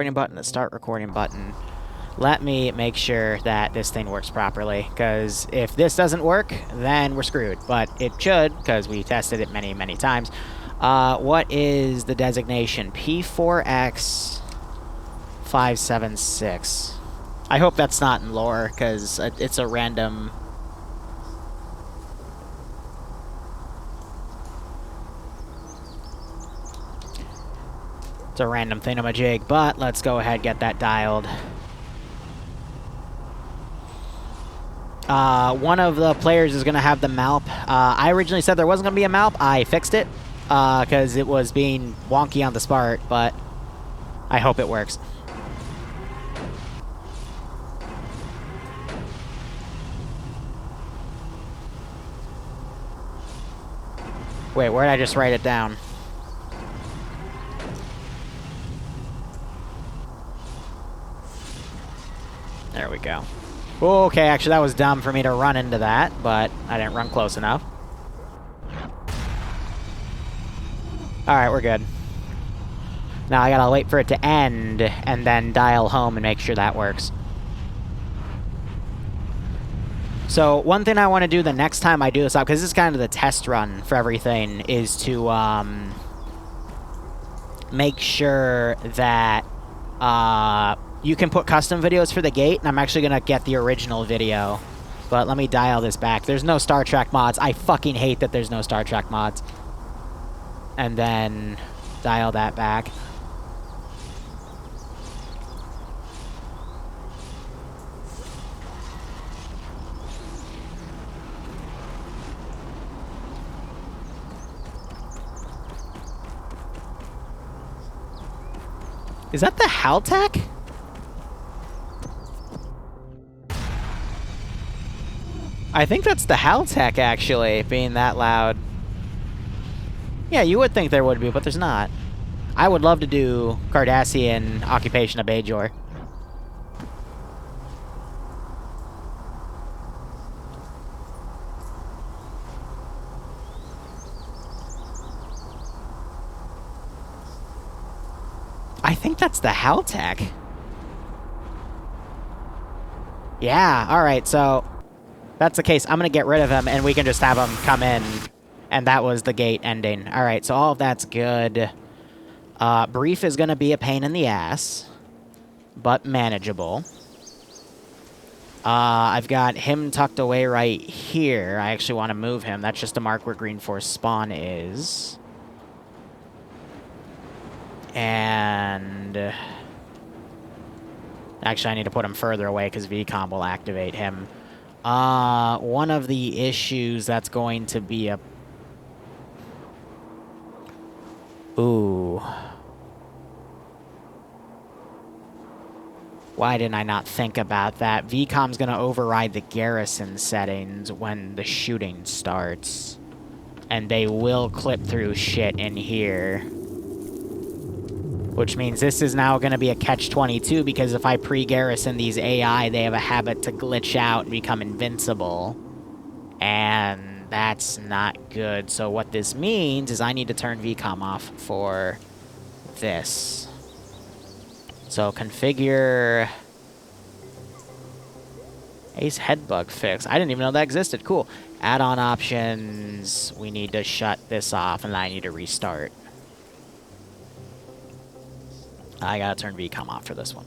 recording button, the start recording button. Let me make sure that this thing works properly, because if this doesn't work, then we're screwed. But it should, because we tested it many, many times. What is the designation? P4X 576. I hope that's not in lore, because it's a random... It's a random thingamajig, but let's go ahead and get that dialed. One of the players is going to have the malp. I originally said there wasn't going to be a malp. I fixed it, because it was being wonky on the start, but I hope it works. Wait, where did I just write it down? There we go. Okay, actually that was dumb for me to run into that, but I didn't run close enough. Alright, we're good. Now I gotta wait for it to end, and then dial home and make sure that works. So, one thing I want to do the next time I do this up, because this is kind of the test run for everything, is to make sure that you can put custom videos for the gate, and I'm actually going to get the original video. But let me dial this back. There's no Star Trek mods. I fucking hate that there's no Star Trek mods. And then dial that back. Is that the Haltech? I think that's the Haltech, actually, being that loud. Yeah, you would think there would be, but there's not. I would love to do Cardassian Occupation of Bajor. I think that's the Haltech. Yeah, alright, so... that's the case. I'm going to get rid of him, and we can just have him come in. And that was the gate ending. Alright, so all of that's good. Brief is going to be a pain in the ass, but manageable. I've got him tucked away right here. I actually want to move him. That's just to mark where Green Force spawn is. And... actually, I need to put him further away, because VCOM will activate him. One of the issues that's going to be a... ooh. Why didn't I not think about that? VCOM's gonna override the garrison settings when the shooting starts. And they will clip through shit in here. Which means this is now going to be a catch-22, because if I pre-garrison these AI, they have a habit to glitch out and become invincible. And that's not good. So what this means is I need to turn VCOM off for this. So configure... Ace headbug fix. I didn't even know that existed. Cool. Add-on options. We need to shut this off, and I need to restart. I gotta turn VCOM off for this one.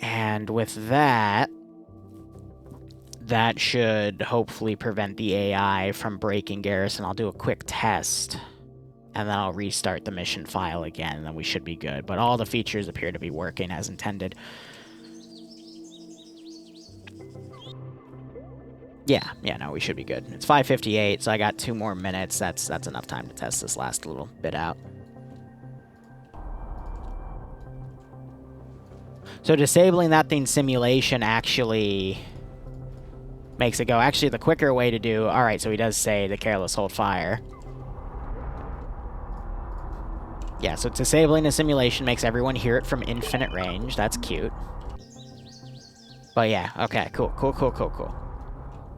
And with that, that should hopefully prevent the AI from breaking garrison. I'll do a quick test, and then I'll restart the mission file again, and then we should be good. But all the features appear to be working as intended. Yeah, no, we should be good. It's 5:58, so I got 2 more minutes. That's enough time to test this last little bit out. So disabling that thing's simulation actually makes it go. Actually, the quicker way to do... alright, so he does say the careless hold fire. Yeah, so disabling the simulation makes everyone hear it from infinite range. That's cute. But yeah, okay, cool.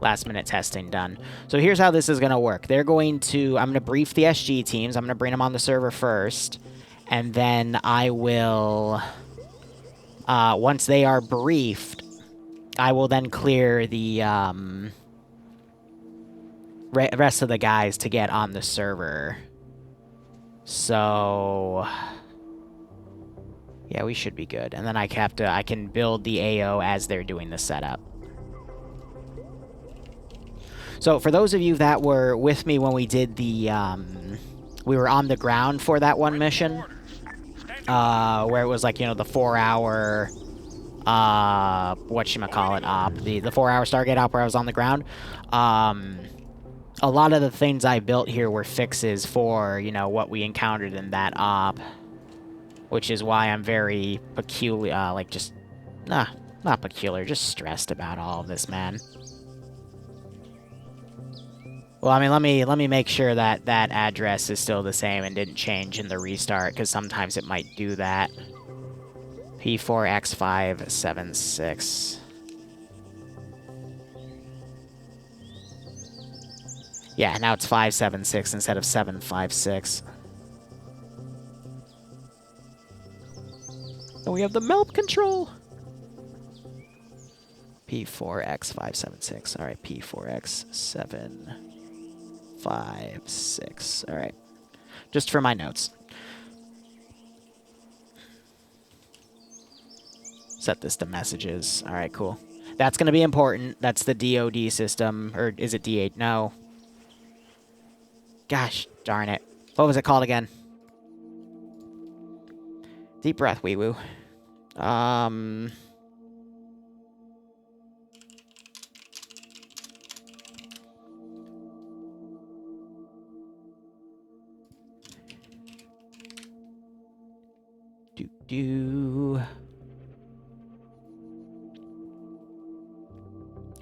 last-minute testing done. So here's how this is going to work. I'm going to brief the SG teams. I'm going to bring them on the server first. And then I will, once they are briefed, I will then clear the rest of the guys to get on the server. So yeah, we should be good. And then I can build the AO as they're doing the setup. So for those of you that were with me when we did the we were on the ground for that one mission, where it was like, you know, the 4-hour whatchamacallit op, the 4-hour Stargate op where I was on the ground. A lot of the things I built here were fixes for, you know, what we encountered in that op, which is why I'm very peculiar, not peculiar, just stressed about all of this, man. Well, I mean, let me make sure that that address is still the same and didn't change in the restart, because sometimes it might do that. P4X576. Yeah, now it's 576 instead of 756. And we have the melt control. P4X576. All right, P4X756. All right. Just for my notes. Set this to messages. All right, cool. That's going to be important. That's the DOD system. Or is it D8? No. Gosh darn it. What was it called again? Deep breath, wee woo.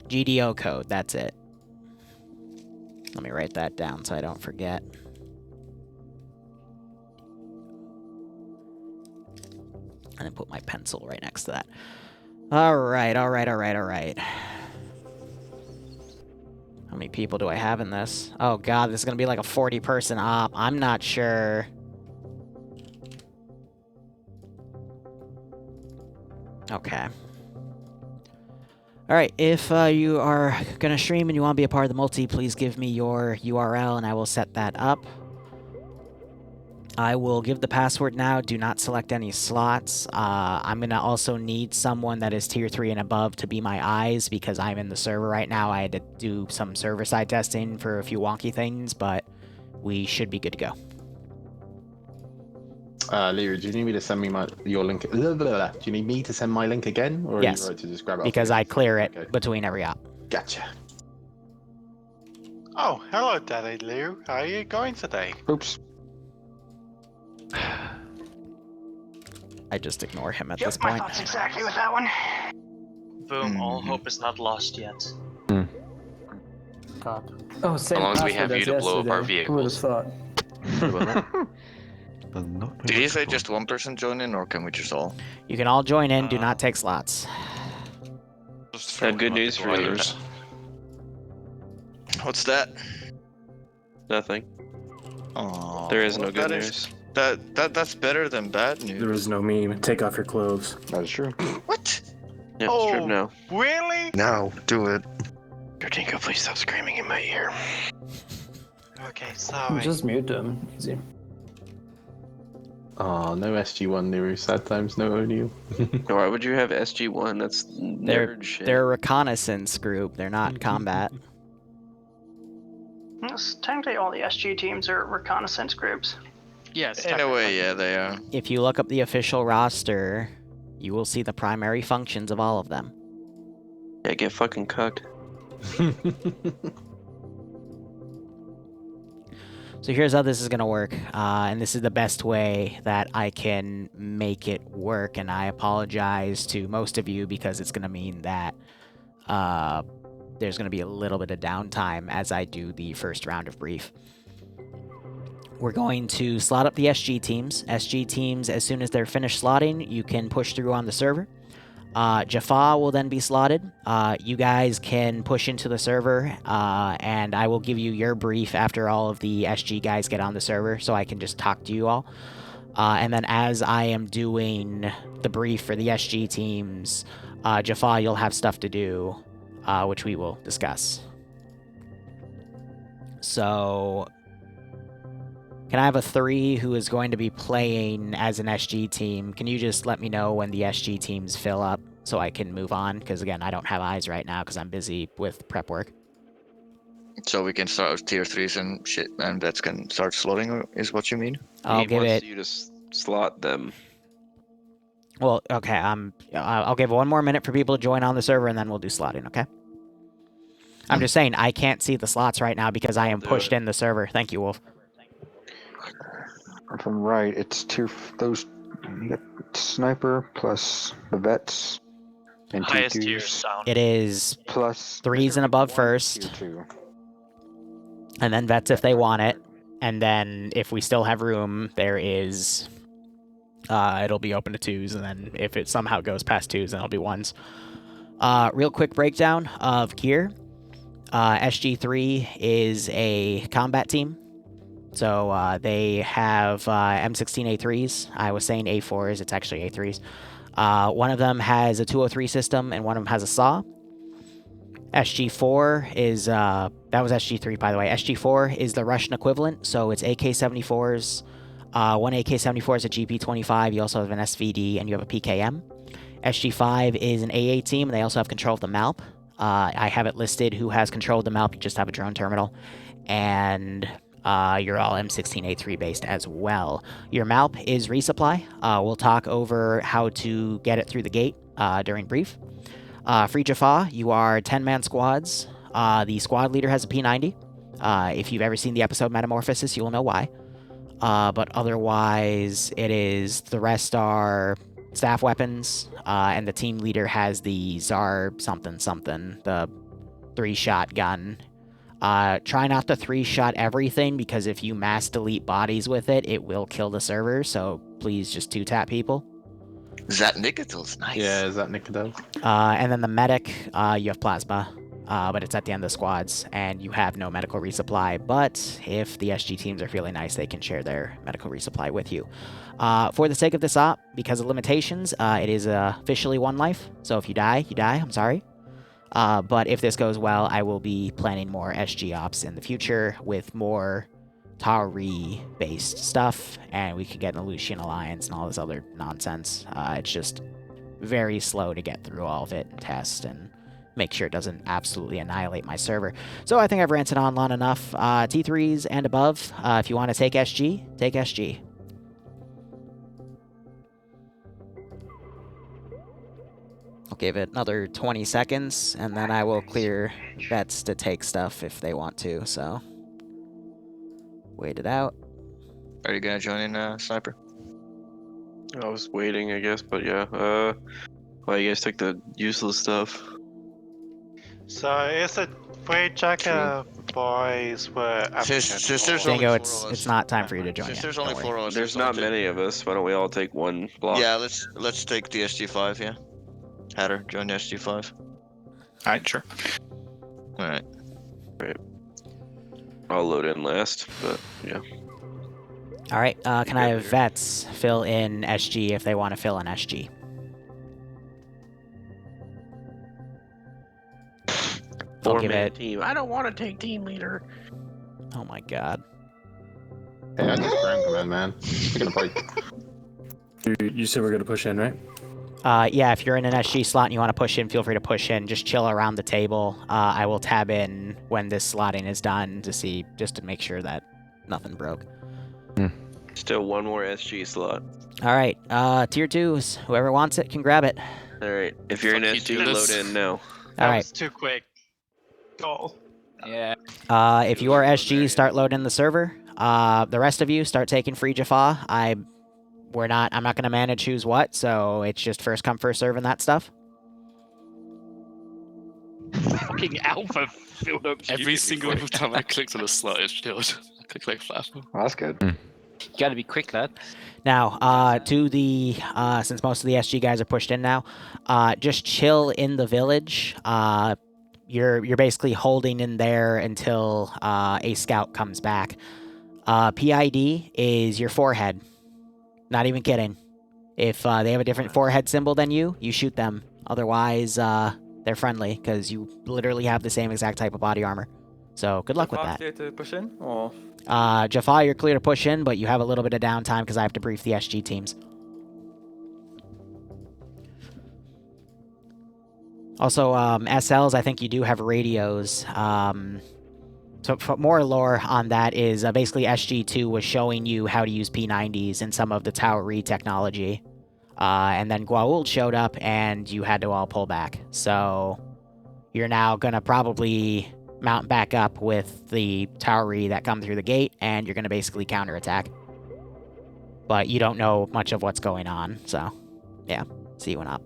GDO code, that's it. Let me write that down so I don't forget. And then put my pencil right next to that. Alright. How many people do I have in this? Oh god, this is gonna be like a 40-person op. I'm not sure. Okay. Alright, if you are gonna stream and you want to be a part of the multi, please give me your URL and I will set that up. I will give the password now. Do not select any slots. I'm gonna also need someone that is tier 3 and above to be my eyes because I'm in the server right now. I had to do some server-side testing for a few wonky things, but we should be good to go. Liru, do you need me to send me your link? Do you need me to send my link again, or yes, are you right to just grab it? Because I clear it between every op. Gotcha. Oh, hello, Daddy Liru. How are you going today? Oops. I just ignore him at Yep, this point. my thoughts exactly with that one. Boom, all hope is not lost yet. God. Oh, same As long as we have password you as to blow up our yesterday. Who would have vehicles. thought? Did you say just one person join in, or can we just all? You can all join in, do not take slots. Good news for yours. What's that? Nothing. Oh, There is no good news. That's better than bad news. There is no meme. Take off your clothes. That is true. What? Yep, Oh. strip now. Really? No, do it. Gertinko, please stop screaming in my ear. Okay, sorry. Just mute them. Easy. Oh, no SG1, Liru. Sad times, no O'Neill. Why would you have SG1? That's nerd shit. They're a reconnaissance group. They're not in combat. Yes, technically all the SG teams are reconnaissance groups. Yes. In a way, yeah, they are. If you look up the official roster, you will see the primary functions of all of them. Yeah, get fucking cucked. So here's how this is going to work, and this is the best way that I can make it work, and I apologize to most of you because it's going to mean that there's going to be a little bit of downtime as I do the first round of brief. We're going to slot up the SG teams. SG teams, as soon as they're finished slotting, you can push through on the server. Jaffa will then be slotted. You guys can push into the server, and I will give you your brief after all of the SG guys get on the server, so I can just talk to you all. And then as I am doing the brief for the SG teams, Jaffa, you'll have stuff to do, which we will discuss. So, can I have a 3 who is going to be playing as an SG team? Can you just let me know when the SG teams fill up so I can move on? Because again, I don't have eyes right now because I'm busy with prep work. So we can start with tier 3s and shit, and that can start slotting, is what you mean? I'll give it. you to slot them. Well, okay. I'll give 1 more minute for people to join on the server, and then we'll do slotting. Okay. I'm just saying I can't see the slots right now because I am pushed in the server. Thank you, Wolf. If I'm right, it's those you got sniper plus the vets and Highest T2s tiers down. It is plus 3s and above one first, tier 2. and then vets if they want it, and then if we still have room, there is. It'll be open to 2s, and then if it somehow goes past 2s, then it'll be 1s. Real quick breakdown of gear. SG3 is a combat team. So they have M16A3s. I was saying A4s, it's actually A3s. One of them has a 203 system, and one of them has a SAW. SG4 is, that was SG3 by the way. SG4 is the Russian equivalent, so it's AK-74s. One AK-74 is a GP25, you also have an SVD, and you have a PKM. SG5 is an AA team, and they also have control of the MALP. I have it listed who has control of the MALP, you just have a drone terminal. And you're all M16A3 based as well. Your MALP is resupply. We'll talk over how to get it through the gate during brief. Free Jaffa, you are 10-man squads. The squad leader has a P90. If you've ever seen the episode Metamorphosis, you will know why. But otherwise, it is the rest are staff weapons, and the team leader has the Tsar something, the 3-shot gun. Try not to 3-shot everything, because if you mass delete bodies with it, it will kill the server, so please just 2-tap people. That Nicotil's nice. Yeah, is that Nicotil? And then the medic, you have plasma, but it's at the end of the squads, and you have no medical resupply, but if the SG teams are feeling nice, they can share their medical resupply with you. For the sake of this op, because of limitations, it is officially 1 life, so if you die, I'm sorry. But if this goes well, I will be planning more SG ops in the future with more Tauri-based stuff, and we could get an Aleutian Alliance and all this other nonsense. It's just very slow to get through all of it and test and make sure it doesn't absolutely annihilate my server. So I think I've ranted on long enough. T3s and above, if you want to take SG, take SG. I'll give it another 20 seconds, and then I will clear vets to take stuff if they want to, so wait it out. Are you gonna join in, Sniper? I was waiting, I guess, but yeah. Well, you guys took the useless stuff. So is it free checker boys were Since applicants? there's or- only Dingo, 4 it's of us. not time for you to join Since yet. there's Don't only worry. 4 of us. There's let's not all many of us. Why don't we all take one block? Yeah, let's take the SG5, yeah. Hatter, join the SG5. Alright, sure. Alright. I'll load in last, but yeah. All right, can I have vets fill in SG if they want to fill in SG? I'll give it. Team. I don't want to take team leader. Oh my god. Hey, I just ground command, man. We're gonna break. You said we're gonna push in, right? Yeah, if you're in an SG slot and you want to push in, feel free to push in. Just chill around the table. I will tab in when this slotting is done to see, just to make sure that nothing broke. Still one more SG slot. All right, tier 2s. Whoever wants it can grab it. All right. If you're in Fuck you, SG, do load this. in now. All That right. was too quick. Goal. Yeah. If you are SG, start loading the server. The rest of you start taking free Jaffa. I'm not going to manage who's what, so it's just first come first serve and that stuff. Fucking alpha filled up. Every single time I clicked on a slot, it's filled. I click plasma. Well, that's good. You gotta be quick, lad. Now, to the since most of the SG guys are pushed in now, just chill in the village. You're basically holding in there until a scout comes back. PID is your forehead. Not even kidding. If they have a different forehead symbol than you, you shoot them. Otherwise, they're friendly because you literally have the same exact type of body armor. So good luck with that. Clear to push in, or Jaffa, you're clear to push in, but you have a little bit of downtime because I have to brief the SG teams. Also, SLs, I think you do have radios. So for more lore on that is basically SG2 was showing you how to use P90s and some of the Towery technology. And then Goa'uld showed up and you had to all pull back. So you're now going to probably mount back up with the Towery that come through the gate, and you're going to basically counterattack. But you don't know much of what's going on, so yeah, see you up.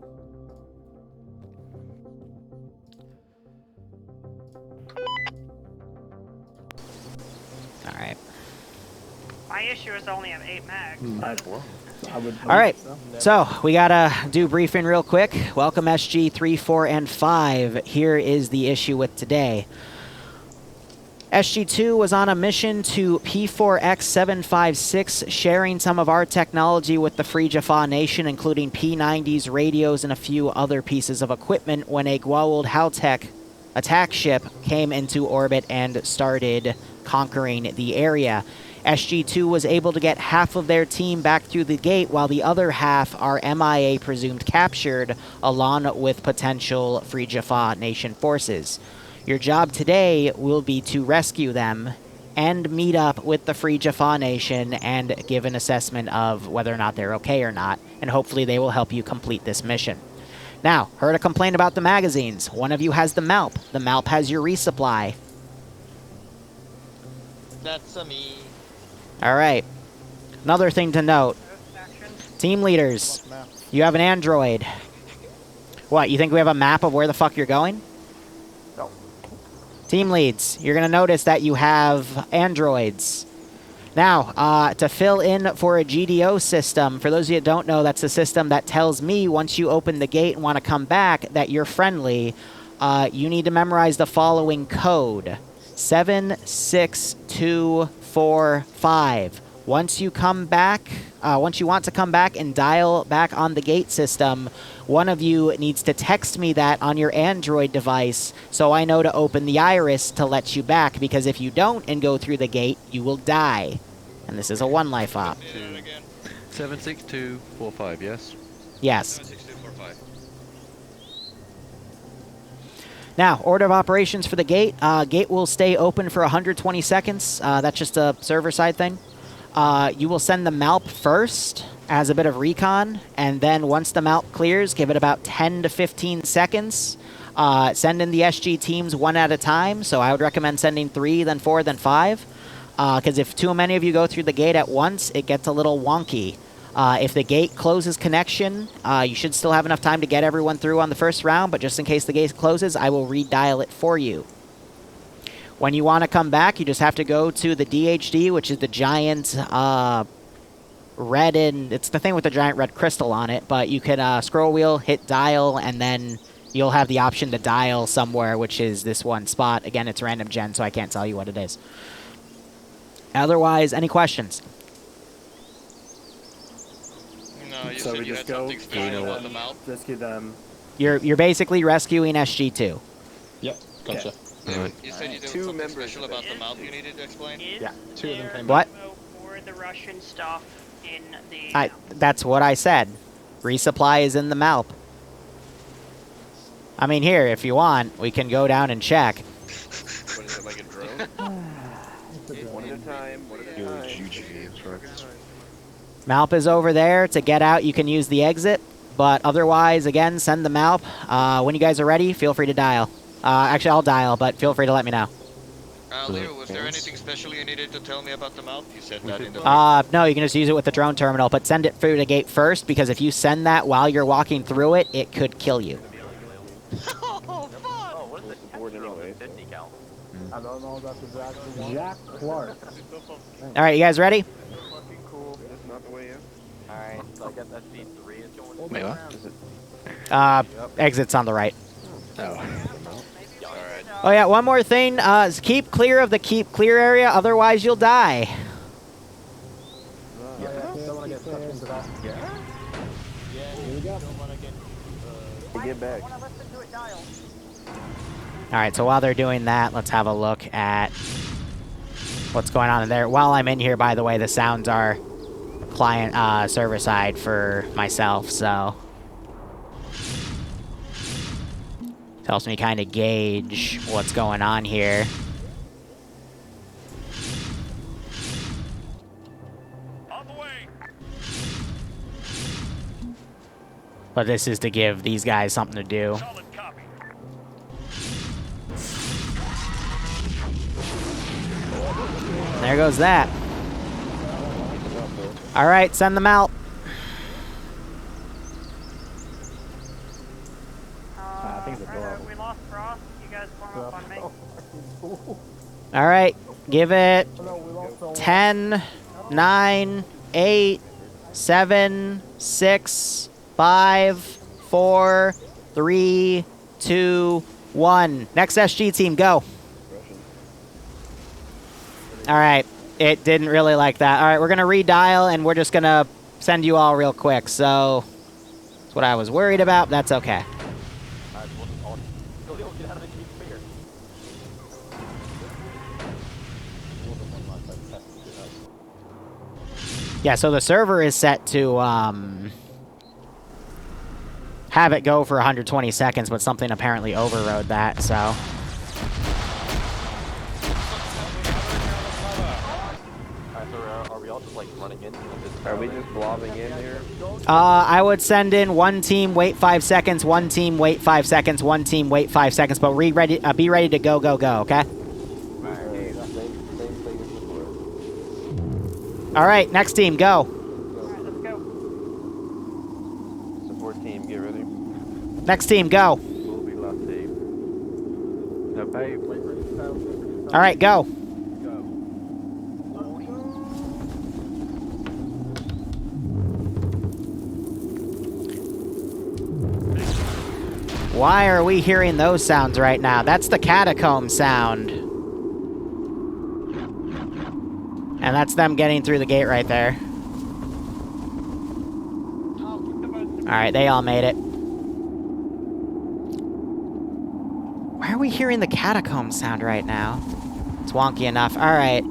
Alright. My issue is only have 8 mags. Alright, so we gotta do briefing real quick. Welcome SG 3, 4, and 5. Here is the issue with today. SG2 was on a mission to P4X756, sharing some of our technology with the Free Jaffa Nation, including P90s, radios, and a few other pieces of equipment, when a Goa'uld Haltech attack ship came into orbit and started conquering the area. SG2 was able to get half of their team back through the gate, while the other half are MIA presumed captured, along with potential Free Jaffa Nation forces. Your job today will be to rescue them and meet up with the Free Jaffa Nation and give an assessment of whether or not they're okay or not, and hopefully they will help you complete this mission. Now, heard a complaint about the magazines. One of you has the MALP. The MALP has your resupply. That's me. Alright. Another thing to note. Team leaders, you have an android. What, you think we have a map of where the fuck you're going? No. Team leads, you're going to notice that you have androids. Now, to fill in for a GDO system, for those of you that don't know, that's a system that tells me once you open the gate and want to come back that you're friendly. You need to memorize the following code. 76245. Once you come back, once you want to come back and dial back on the gate system, one of you needs to text me that on your Android device so I know to open the iris to let you back, because if you don't and go through the gate, you will die. And this is a one life op. 76245, yes? Yes. 76245. Now, order of operations for the gate. Gate will stay open for 120 seconds. That's just a server side thing. You will send the MALP first as a bit of recon, and then once the MALP clears, give it about 10 to 15 seconds. Send in the SG teams one at a time, so I would recommend sending 3, then 4, then 5. Because if too many of you go through the gate at once, it gets a little wonky. If the gate closes connection, you should still have enough time to get everyone through on the first round, but just in case the gate closes, I will redial it for you. When you want to come back, you just have to go to the DHD, which is the giant red, and it's the thing with the giant red crystal on it, but you can scroll wheel, hit dial, and then you'll have the option to dial somewhere, which is this one spot. Again, it's random gen, so I can't tell you what it is. Otherwise, any questions? No, you So said we you just had go, something special on the mouth. rescue them. You're basically rescuing SG2. Yep, gotcha. You said you did something special about the mouth you needed to explain? Yeah, 2 of them came What? For the Russian stuff in the. That's what I said. Resupply is in the MALP. I mean, here, if you want, we can go down and check. What is it, like a drone? One at a time, one at a time. MALP is over there. To get out, you can use the exit. But otherwise, again, send the MALP. When you guys are ready, feel free to dial. Actually, I'll dial, but feel free to let me know. Liru, was there anything special you needed to tell me about the mouth? You said that in the... No, you can just use it with the drone terminal, but send it through the gate first, because if you send that while you're walking through it, it could kill you. oh, what is it? Board anyway. I don't know, that's exactly Jack Clark. All right, you guys ready? not the way in? Alright, so I guess SG3 is going. Wait, what? Is it? Exit's on the right. Oh. Alright. Oh yeah, one more thing. Keep clear of the keep clear area, otherwise you'll die. Get back. Alright, so while they're doing that, let's have a look at what's going on in there. While I'm in here, by the way, the sounds are client server side for myself, so helps me kind of gauge what's going on here. On the way. But this is to give these guys something to do. Solid copy. There goes that. Alright, send them out. We lost Frost. You guys form up on me. Alright, give it 10, 9, 8, 7, 6, 5, 4, 3, 2, 1. Next SG team, go. Alright, it didn't really like that. Alright, we're going to redial and we're just going to send you all real quick. So, that's what I was worried about. That's okay. Yeah, so the server is set to have it go for 120 seconds, but something apparently overrode that, so. Are we all just like running in? Are we just blobbing in here? I would send in one team, wait 5 seconds, one team, wait 5 seconds, one team, wait 5 seconds, but be ready to go, okay? Alright, next team, go. Alright, let's go. Support team, get ready. Next team, go. We'll be last team. No pay. Alright, go. Why are we hearing those sounds right now? That's the catacomb sound. And that's them getting through the gate right there. Alright, they all made it. Why are we hearing the catacomb sound right now? It's wonky enough. Alright.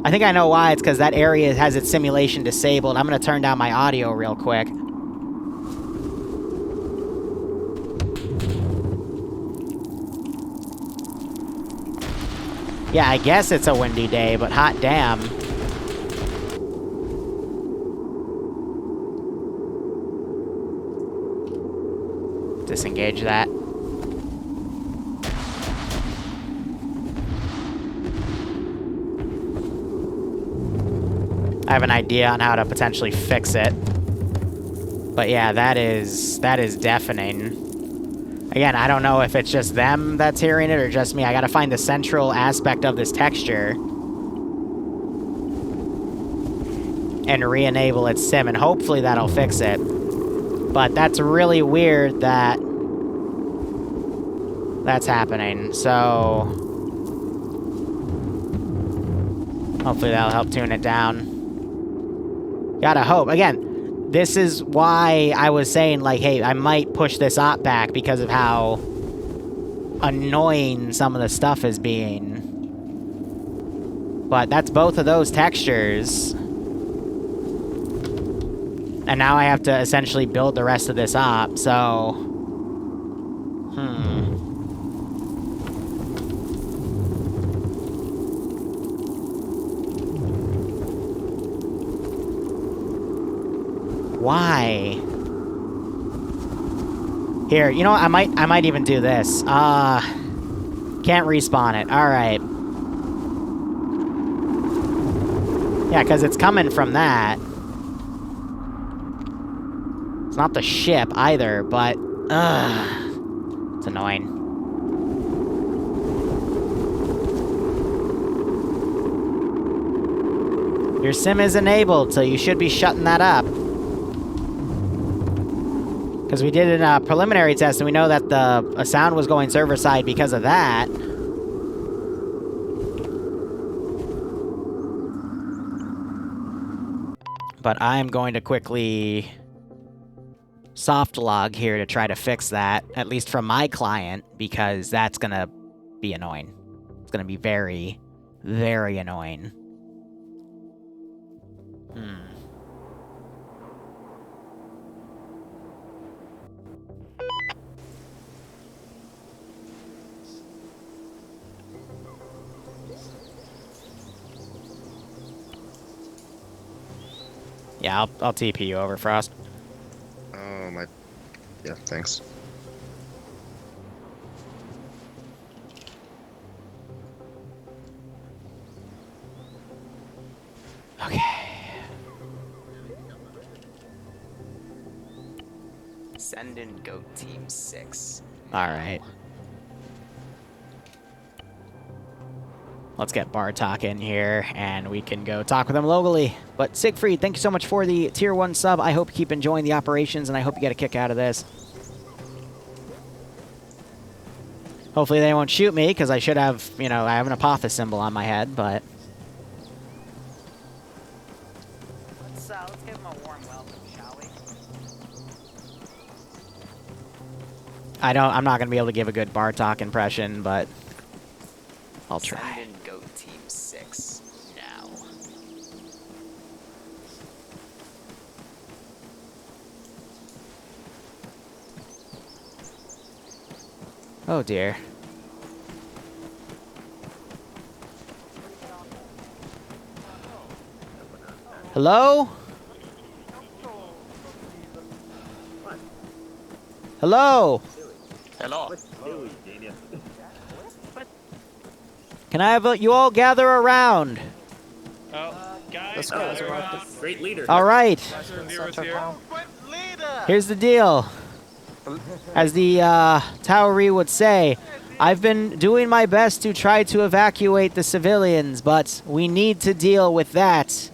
I think I know why. It's because that area has its simulation disabled. I'm going to turn down my audio real quick. Yeah, I guess it's a windy day, but hot damn. Disengage that. I have an idea on how to potentially fix it. But yeah, that is deafening. Again, I don't know if it's just them that's hearing it or just me. I gotta find the central aspect of this texture and re-enable its sim, and hopefully that'll fix it. But that's really weird that that's happening, so hopefully that'll help tune it down. Gotta hope. Again, this is why I was saying, like, hey, I might push this op back because of how annoying some of the stuff is being. But that's both of those textures. And now I have to essentially build the rest of this op, so... Why? Here, you know what? I might even do this. Can't respawn it. Alright. Yeah, because it's coming from that. It's not the ship either, but... it's annoying. Your sim is enabled, so you should be shutting that up. Because we did a preliminary test, and we know that the sound was going server side because of that. But I'm going to quickly soft log here to try to fix that, at least from my client, because that's going to be annoying. It's going to be very, very annoying. Yeah, I'll TP you over, Frost. Oh my. Yeah, thanks. Okay. Send in Goat Team 6. Alright. Let's get Bartok in here, and we can go talk with him locally. But Siegfried, thank you so much for the Tier 1 sub. I hope you keep enjoying the operations, and I hope you get a kick out of this. Hopefully they won't shoot me, because I should have, you know, I have an apophis symbol on my head, but... Let's give him a warm welcome, shall we? I'm not going to be able to give a good Bartok impression, but... I'll try. Send in Goat Team 6 now. Oh dear. Hello? Hello? Hello. Can I have you all gather around? Let's go. Great leader. All right. Here's the deal. As the Tauri would say, I've been doing my best to try to evacuate the civilians, but we need to deal with that.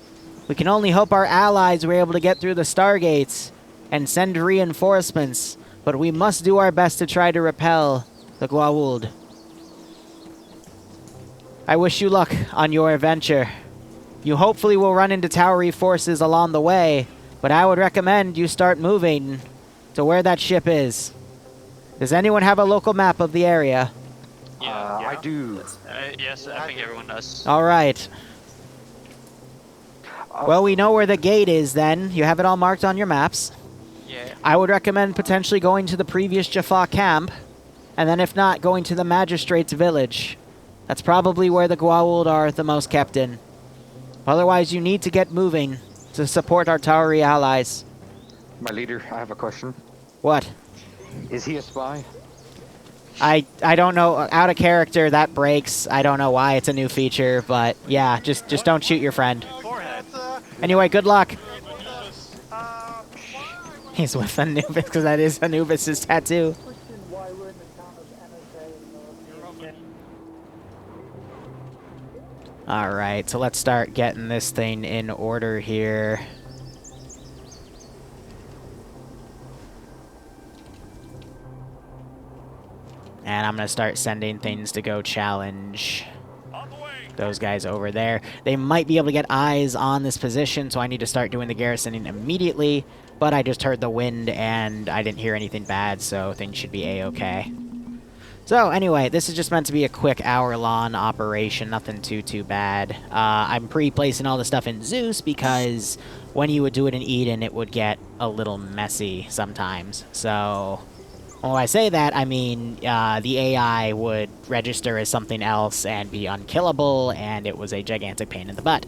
We can only hope our allies were able to get through the Stargates and send reinforcements, but we must do our best to try to repel the Gwawuld. I wish you luck on your adventure. You hopefully will run into Tauri forces along the way, but I would recommend you start moving to where that ship is. Does anyone have a local map of the area? Yeah. I do. Yes, I think everyone does. All right. Well, we know where the gate is then. You have it all marked on your maps. Yeah. I would recommend potentially going to the previous Jaffa camp, and then if not, going to the Magistrate's village. That's probably where the Gwawuld are the most kept in. Otherwise, you need to get moving to support our Tauri allies. My leader, I have a question. What? Is he a spy? I don't know. Out of character, that breaks. I don't know why it's a new feature, but yeah, just don't shoot your friend. Anyway, good luck. He's with Anubis, because that is Anubis' tattoo. Alright, so let's start getting this thing in order here. And I'm going to start sending things to go challenge those guys over there. They might be able to get eyes on this position, so I need to start doing the garrisoning immediately. But I just heard the wind, and I didn't hear anything bad, so things should be a-okay. So anyway, this is just meant to be a quick hour-long operation, nothing too bad. I'm pre-placing all the stuff in Zeus because when you would do it in Eden, it would get a little messy sometimes. So when I say that, I mean the AI would register as something else and be unkillable, and it was a gigantic pain in the butt.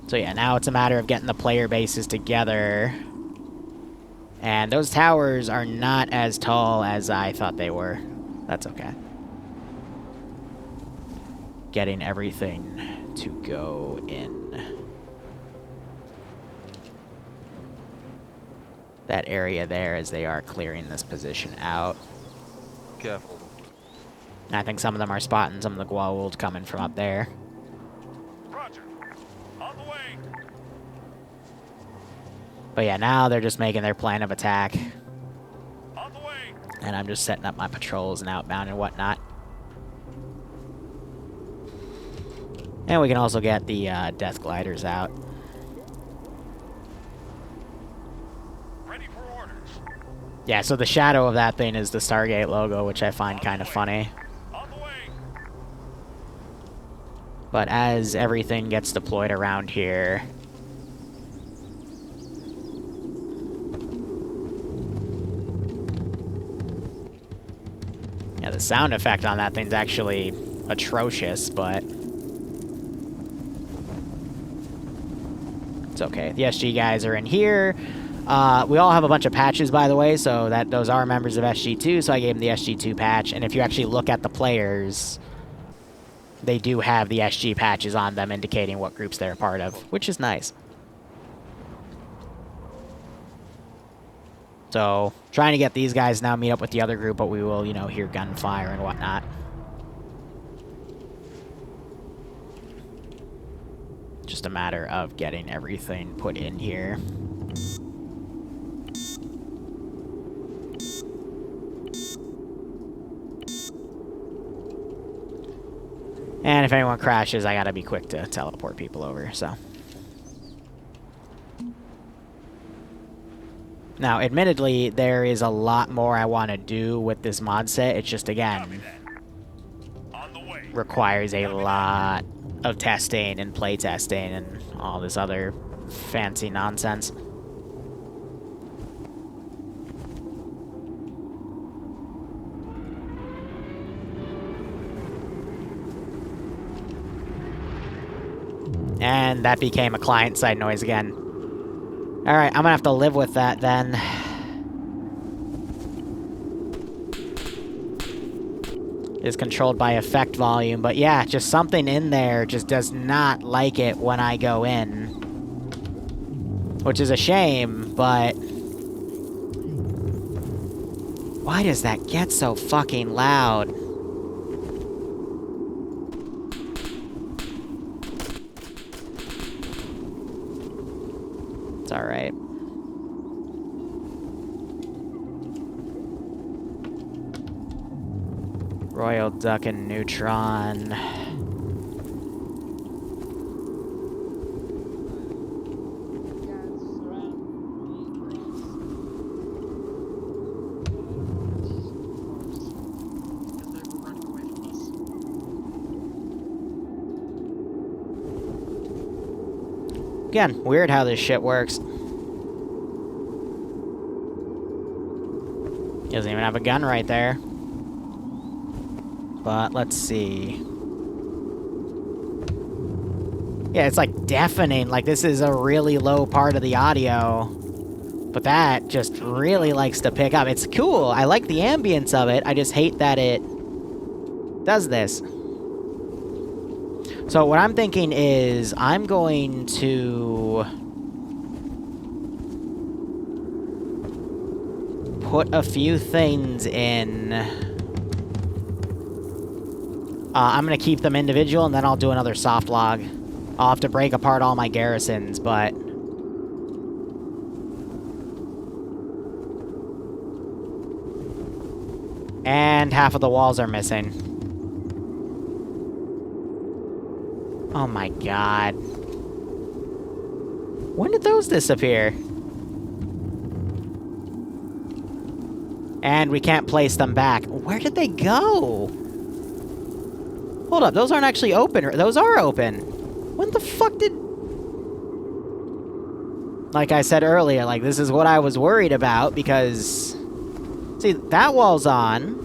So yeah, now it's a matter of getting the player bases together. And those towers are not as tall as I thought they were. That's okay. Getting everything to go in. That area there as they are clearing this position out. Careful. And I think some of them are spotting some of the Goa'uld coming from up there. Roger. On the way. But yeah, now they're just making their plan of attack. On the way. And I'm just setting up my patrols and outbound and whatnot. And we can also get the death gliders out. Ready for orders. Yeah, so the shadow of that thing is the Stargate logo, which I find kind of funny. On the way. But as everything gets deployed around here... Yeah, the sound effect on that thing's actually atrocious, but... it's okay. The SG guys are in here. We all have a bunch of patches, by the way, so that those are members of SG2, so I gave them the SG2 patch. And if you actually look at the players, they do have the SG patches on them indicating what groups they're a part of, which is nice. So, trying to get these guys now meet up with the other group, but we will, you know, hear gunfire and whatnot. Just a matter of getting everything put in here. And if anyone crashes, I gotta be quick to teleport people over, so. Now, admittedly, there is a lot more I want to do with this mod set. It's just, again, requires a lot of testing and play testing and all this other fancy nonsense. And that became a client-side noise again. Alright, I'm gonna have to live with that then. It's controlled by effect volume, but yeah, just something in there just does not like it when I go in. Which is a shame, but... why does that get so fucking loud? It's alright. Royal Duck and Neutron. Again, weird how this shit works. Doesn't even have a gun right there. But let's see. Yeah, it's like deafening. Like this is a really low part of the audio. But that just really likes to pick up. It's cool. I like the ambience of it. I just hate that it does this. So what I'm thinking is I'm going to put a few things in. I'm going to keep them individual, and then I'll do another soft log. I'll have to break apart all my garrisons, but... and half of the walls are missing. Oh my god. When did those disappear? And we can't place them back. Where did they go? Hold up, those aren't actually open. Those are open. When the fuck did... like I said earlier, like, this is what I was worried about, because... see, that wall's on.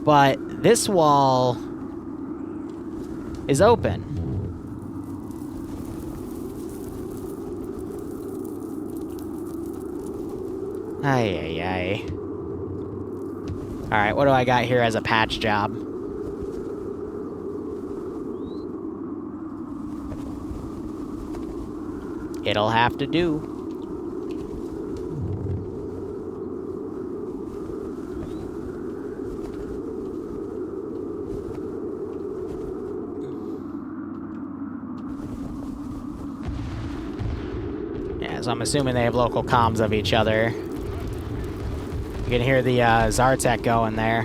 But this wall... is open. Ay, ay, ay. Alright, what do I got here as a patch job? It'll have to do. So I'm assuming they have local comms of each other. You can hear the Zartek going there.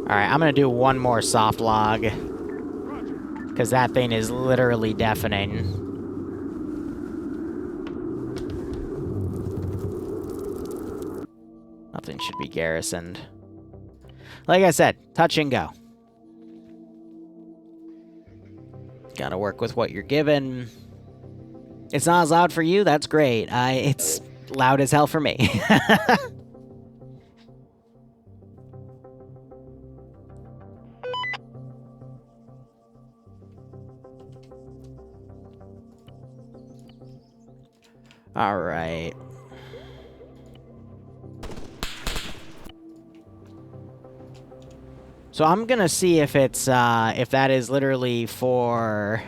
Alright, I'm gonna do one more soft log. Because that thing is literally deafening. Nothing should be garrisoned. Like I said, touch and go. Gotta work with what you're given. It's not as loud for you, that's great. It's loud as hell for me. Alright. So I'm gonna see if it's, if that is literally for...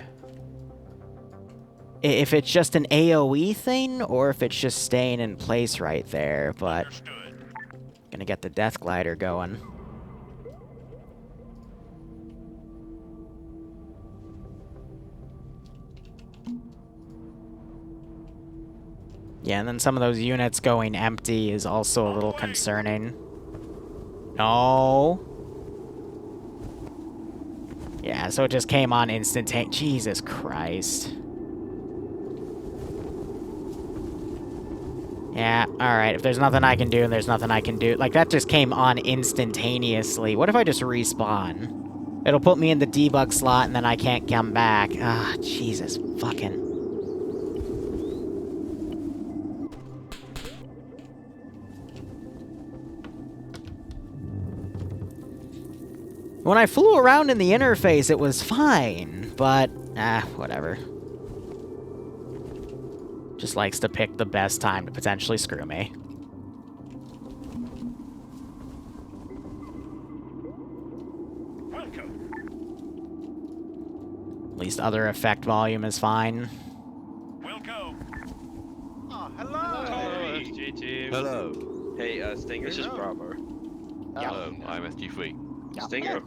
If it's just an AoE thing, or if it's just staying in place right there, but... Gonna get the Death Glider going. Yeah, and then some of those units going empty is also a little concerning. No. Yeah, so it just came on instantaneous. Jesus Christ. Yeah, alright. If there's nothing I can do, and there's nothing I can do. Like, that just came on instantaneously. What if I just respawn? It'll put me in the debug slot, and then I can't come back. Ah, Jesus fucking... When I flew around in the interface, it was fine, but, whatever. Just likes to pick the best time to potentially screw me. At least other effect volume is fine. Hello, SG team. Hello. Hey, Stinger. This is Bravo. Hello, I'm SG3. Stinger.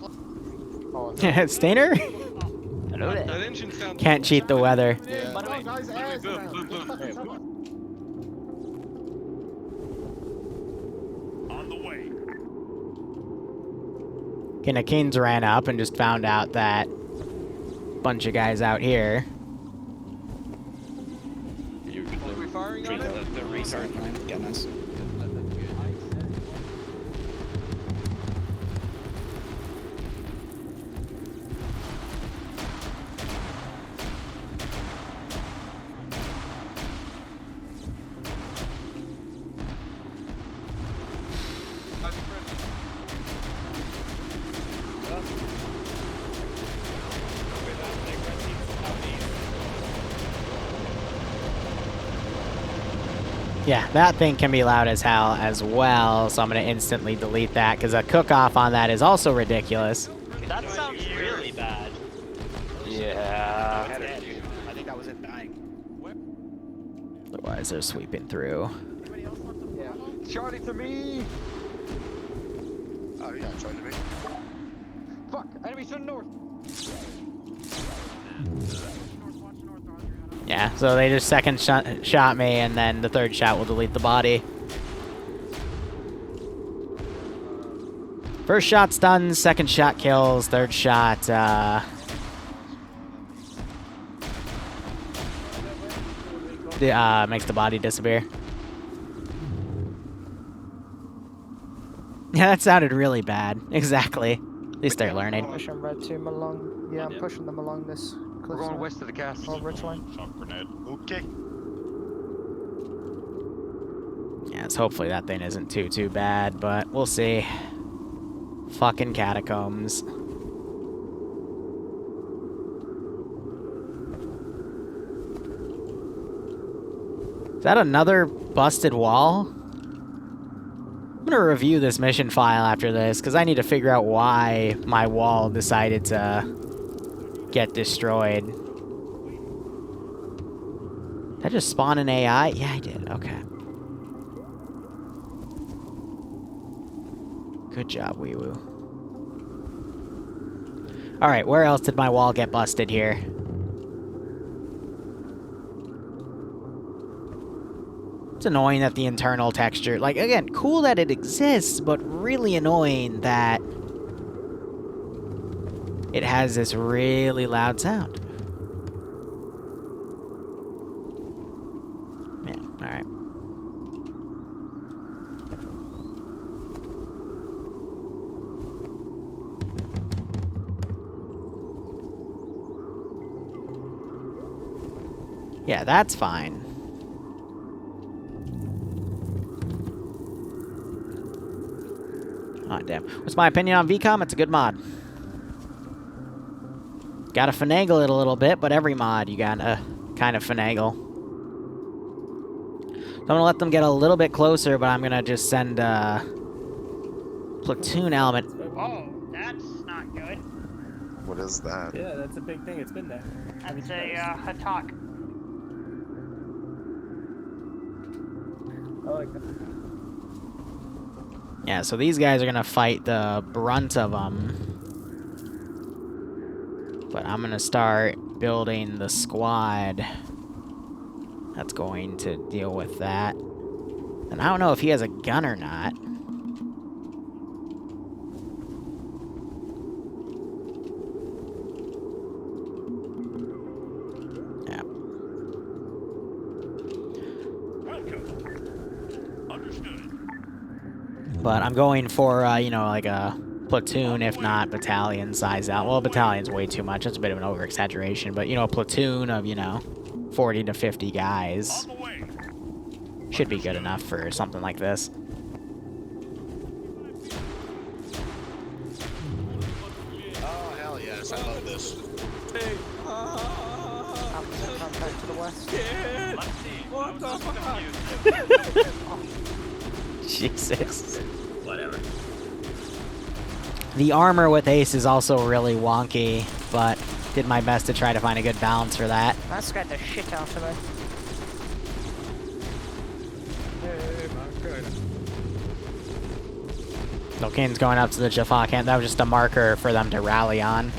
Stainer? Hello there. Can't cheat the weather. Yeah. By the way, guys, On the way. Kinakins ran up and just found out that bunch of guys out here. Are we firing on it? The restart line, goodness. Yeah, that thing can be loud as hell as well, so I'm going to instantly delete that, because a cook-off on that is also ridiculous. That sounds really bad. Yeah. I think that was it dying. Otherwise, they're sweeping through. Charlie to me. Oh, yeah, Charlie to me. Fuck, enemies to the north. Yeah, so they just second shot me, and then the third shot will delete the body. First shot stuns, second shot kills, third shot, makes the body disappear. Yeah, that sounded really bad. Exactly. At least they're learning. Pushing red team along. Yeah, I'm pushing them along this cliff. We're going west of the castle. Oh, ridge line. Shock grenade. Okay. Yes, hopefully that thing isn't too bad, but we'll see. Fucking catacombs. Is that another busted wall? I'm gonna review this mission file after this, because I need to figure out why my wall decided to get destroyed. Did I just spawn an AI? Yeah, I did. Okay. Good job, Wee Woo. Alright, where else did my wall get busted here? It's annoying that the internal texture... Like, again, cool that it exists, but really annoying that... it has this really loud sound. Yeah, alright. Yeah, that's fine. Oh, damn. What's my opinion on VCOM? It's a good mod. Gotta finagle it a little bit, but every mod you gotta kind of finagle. So I'm gonna let them get a little bit closer, but I'm gonna just send a platoon element. Oh, that's not good. What is that? Yeah, that's a big thing. It's been there. That's a talk. I like that. Yeah, so these guys are gonna fight the brunt of them. But I'm gonna start building the squad that's going to deal with that. And I don't know if he has a gun or not. Yeah. But I'm going for, you know, like a platoon, if not battalion size out. Well, battalion's way too much. That's a bit of an over-exaggeration. But, you know, a platoon of, you know, 40 to 50 guys should be good enough for something like this. Oh, hell yes. I love this. Back to the west. What the fuck? Jesus. Whatever. The armor with Ace is also really wonky, but did my best to try to find a good balance for that. That scared the shit out of me. Hey, my goodness. Locane's going up to the Jaffa camp. That was just a marker for them to rally on.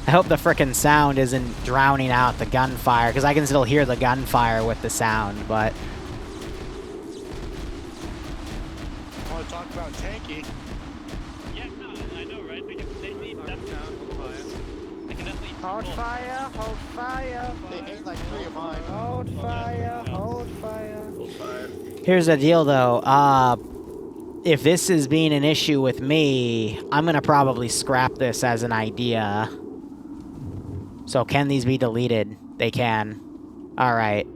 I hope the frickin' sound isn't drowning out the gunfire, because I can still hear the gunfire with the sound, but... I want to talk about tanky. Yeah, no, I know, right? They need Hold fire, hold fire. They ate like 3 of mine. Hold fire, hold fire. Hold fire. Here's the deal, though. If this is being an issue with me, I'm gonna probably scrap this as an idea. So can these be deleted? They can. Alright.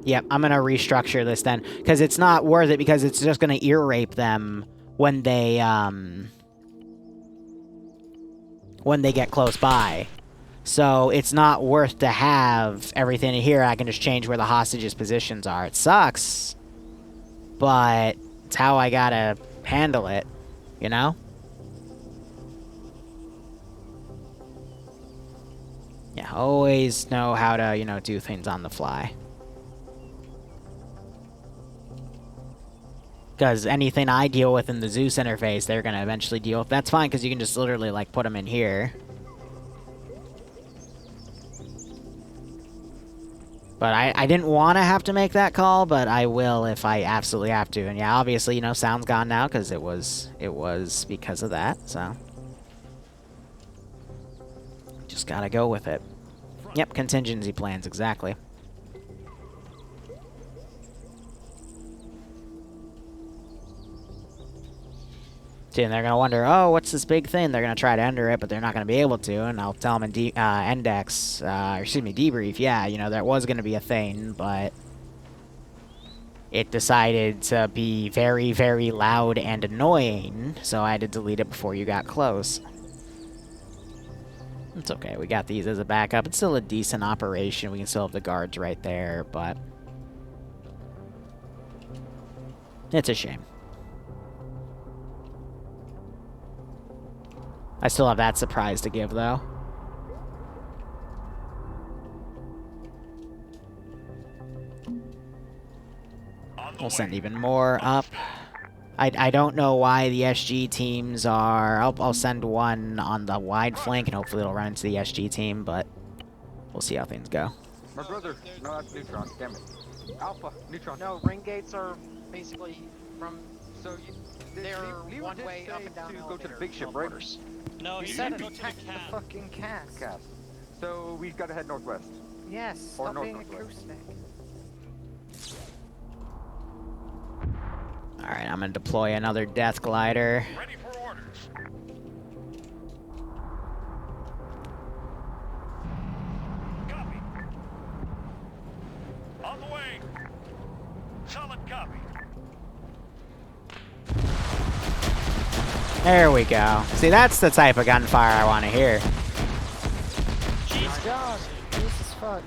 Yep, I'm gonna restructure this then. Because it's not worth it, because it's just gonna ear rape them when they get close by. So it's not worth to have everything in here. I can just change where the hostages' positions are. It sucks, but it's how I gotta handle it, you know? Yeah, always know how to, you know, do things on the fly. Because anything I deal with in the Zeus interface, they're gonna eventually deal with. That's fine, because you can just literally, like, put them in here. But I didn't want to have to make that call, but I will if I absolutely have to. And yeah, obviously, you know, sound's gone now, because it was because of that, so. Just gotta go with it. Yep, contingency plans, exactly. See, and they're gonna wonder, oh, what's this big thing? They're gonna try to enter it, but they're not gonna be able to, and I'll tell them in debrief, yeah, you know, that was gonna be a thing, but it decided to be very, very loud and annoying, so I had to delete it before you got close. It's okay, we got these as a backup. It's still a decent operation. We can still have the guards right there, but it's a shame. I still have that surprise to give, though. We'll send even more up. I don't know why the SG teams are... I'll send one on the wide flank, and hopefully it'll run into the SG team, but we'll see how things go. My brother. No, that's Neutron. Damn it. Alpha. Neutron. No, ring gates are basically from. So they're Liru one did way say up and down to the go to the elevator, big ship, right? teleporters. No, You he said said go attack to the the fucking cast. Cast. So we've got to head northwest. Yes, Or stop being north-northwest. acoustic. Alright, I'm gonna deploy another Death Glider. Ready for orders. Copy. On the way. Solid copy. There we go. See, that's the type of gunfire I want to hear. God, Jesus fuck.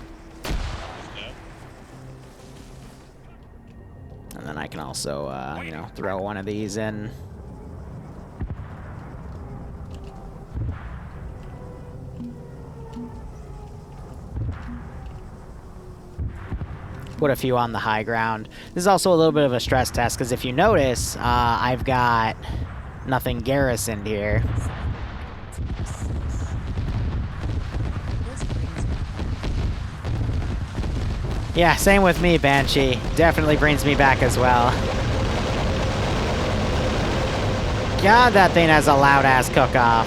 And then I can also, you know, throw one of these in. Put a few on the high ground. This is also a little bit of a stress test, because if you notice, I've got nothing garrisoned here. Yeah, same with me, Banshee. Definitely brings me back as well. God, that thing has a loud-ass cook-off.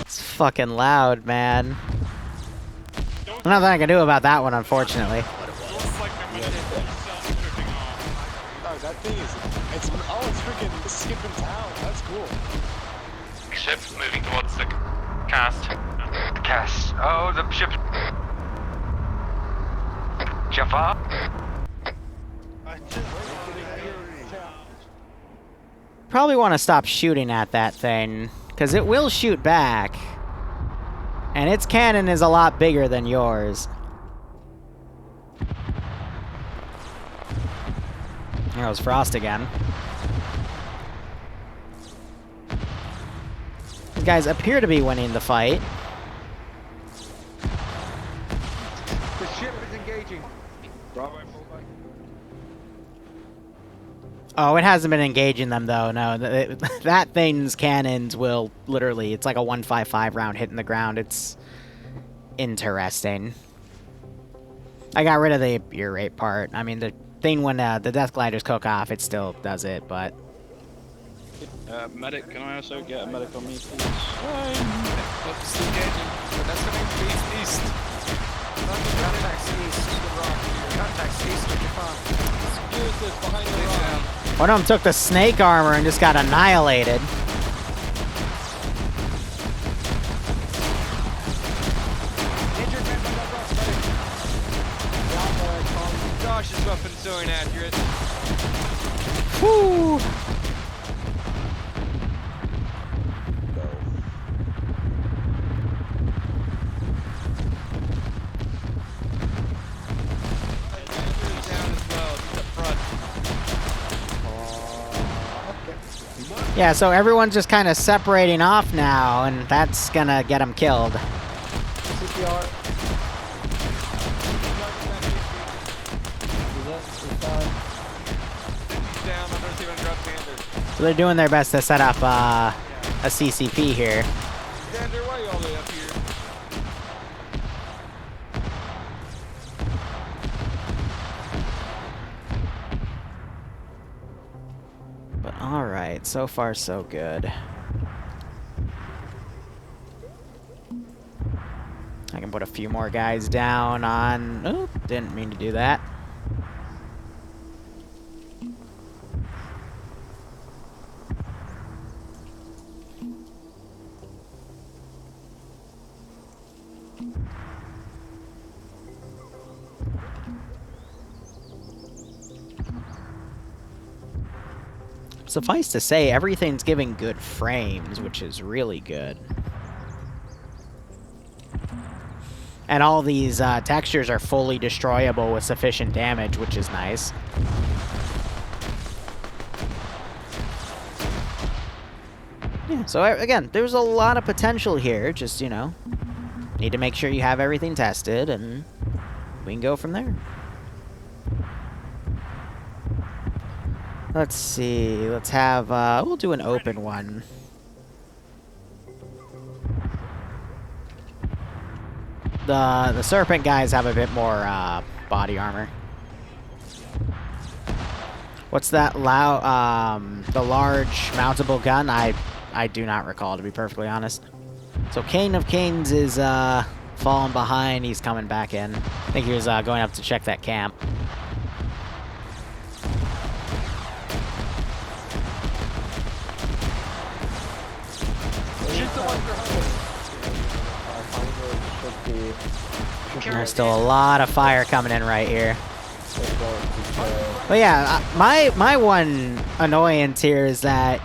It's fucking loud, man. Nothing I can do about that one, unfortunately. Oh, that thing is. It's freaking skipping town. That's cool. Ship moving towards the cast. Cast. Oh, the ship. Jaffa. Probably want to stop shooting at that thing, because it will shoot back. And its cannon is a lot bigger than yours. There goes Frost again. These guys appear to be winning the fight. The ship is engaging. Bravo. Oh, it hasn't been engaging them, though. No, that thing's cannons will literally... It's like a 155 round hitting the ground. It's interesting. I got rid of the ear rape part. I mean, the thing when the Death Gliders cook off, it still does it, but... Medic, can I also get a medic on me, please? Oops, engaging. That's coming east. Contacts east. Contacts east of Japan. Use this behind the rock. One of them took the snake armor and just got annihilated. Josh's weapon is so inaccurate. Woo! Yeah, so everyone's just kind of separating off now, and that's gonna get them killed. CPR. So they're doing their best to set up a CCP here. Xander, why are you all the way up here? But alright, so far so good. I can put a few more guys down on... Oh, didn't mean to do that. Suffice to say, everything's giving good frames, which is really good. And all these textures are fully destroyable with sufficient damage, which is nice. Yeah, so again, there's a lot of potential here, just, you know, Need to make sure you have everything tested, and we can go from there. Let's see. Let's have, we'll do an open one. The Serpent guys have a bit more, body armor. What's that the large mountable gun? I do not recall, to be perfectly honest. So Kane of Canes is, falling behind. He's coming back in. I think he was, going up to check that camp. There's still a lot of fire coming in right here. But yeah, my one annoyance here is that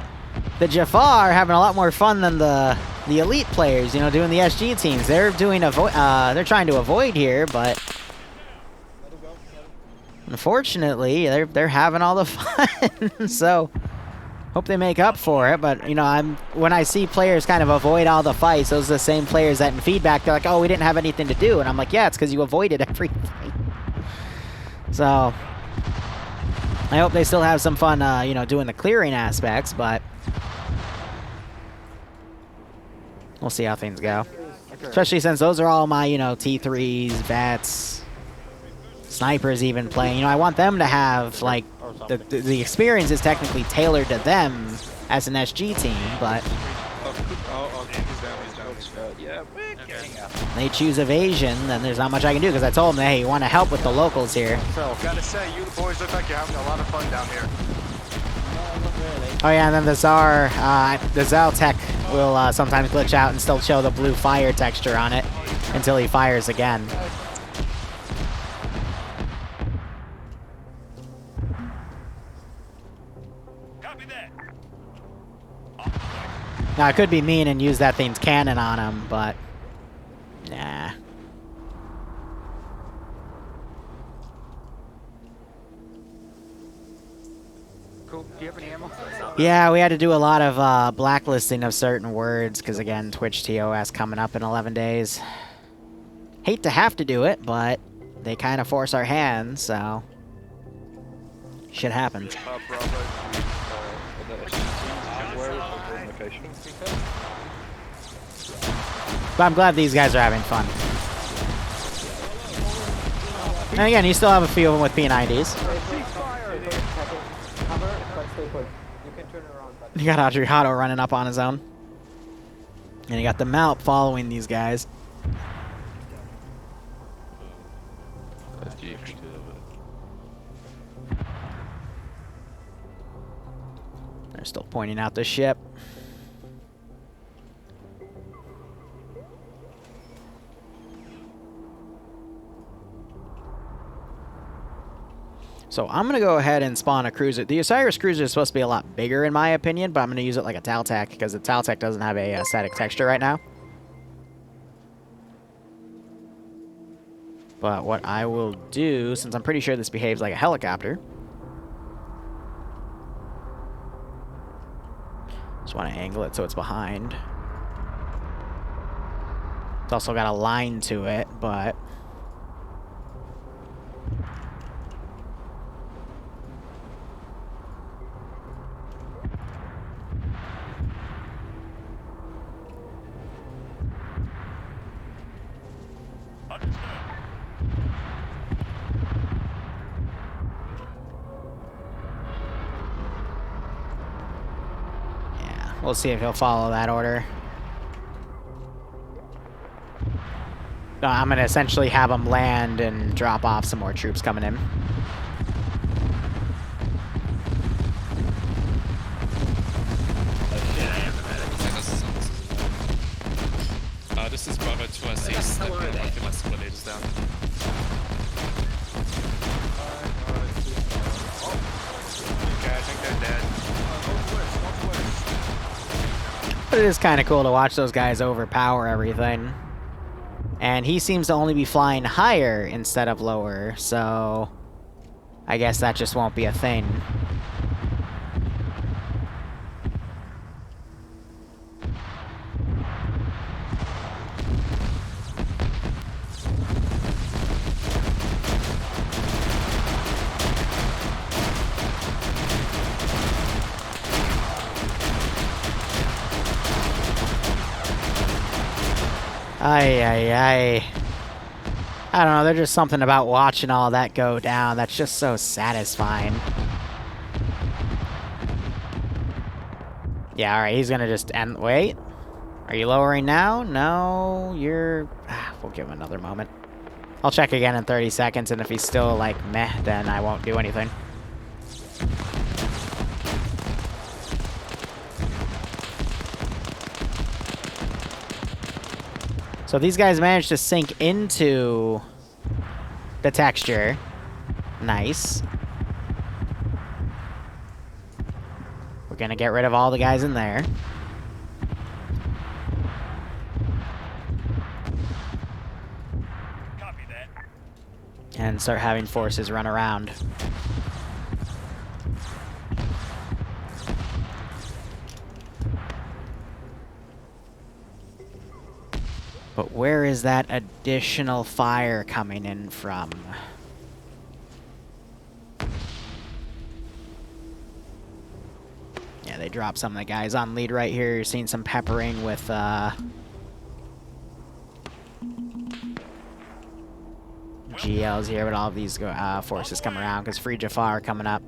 the Jafar are having a lot more fun than the elite players, you know, doing the SG teams. They're doing they're trying to avoid here, but unfortunately, they're having all the fun. So hope they make up for it. But you know, when I see players kind of avoid all the fights, those are the same players that in feedback they're like, "Oh, we didn't have anything to do," and I'm like, "Yeah, it's because you avoided everything." So I hope they still have some fun, you know, doing the clearing aspects, but we'll see how things go. Especially since those are all my, you know, T3s, VETs, snipers even playing. You know, I want them to have, like, the experience is technically tailored to them as an SG team, but they choose evasion, then there's not much I can do, because I told them, hey, you want to help with the locals here. So, gotta say, you boys look like you're having a lot of fun down here. Oh yeah, and then the Zal tech will sometimes glitch out and still show the blue fire texture on it until he fires again. Now, I could be mean and use that thing's cannon on him, but nah. Cool. Do you have any ammo? Yeah, we had to do a lot of blacklisting of certain words, because again, Twitch TOS coming up in 11 days. Hate to have to do it, but they kind of force our hands, so shit happens. But I'm glad these guys are having fun. And again, you still have a few of them with P90s. You got Adriano running up on his own. And you got the Malp following these guys. They're still pointing out the ship. So I'm going to go ahead and spawn a cruiser. The Osiris cruiser is supposed to be a lot bigger in my opinion, but I'm going to use it like a Taltech because the Taltech doesn't have a static texture right now. But what I will do, since I'm pretty sure this behaves like a helicopter, just want to angle it so it's behind. It's also got a line to it, but we'll see if he'll follow that order. No, I'm going to essentially have him land and drop off some more troops coming in. This is Bravo 2 assist. I think my squad leader's down. Okay, I think they're dead. But it is kind of cool to watch those guys overpower everything. And he seems to only be flying higher instead of lower, so I guess that just won't be a thing. Ay. I don't know, there's just something about watching all that go down that's just so satisfying. Yeah, alright, he's gonna just end. Wait. Are you lowering now? No, you're... we'll give him another moment. I'll check again in 30 seconds, and if he's still, like, meh, then I won't do anything. So these guys managed to sink into the texture. Nice. We're gonna get rid of all the guys in there. Copy that. And start having forces run around. But where is that additional fire coming in from? Yeah, they dropped some of the guys on lead right here. You're seeing some peppering with, GLs here, but all of these forces come around because Free Jafar are coming up.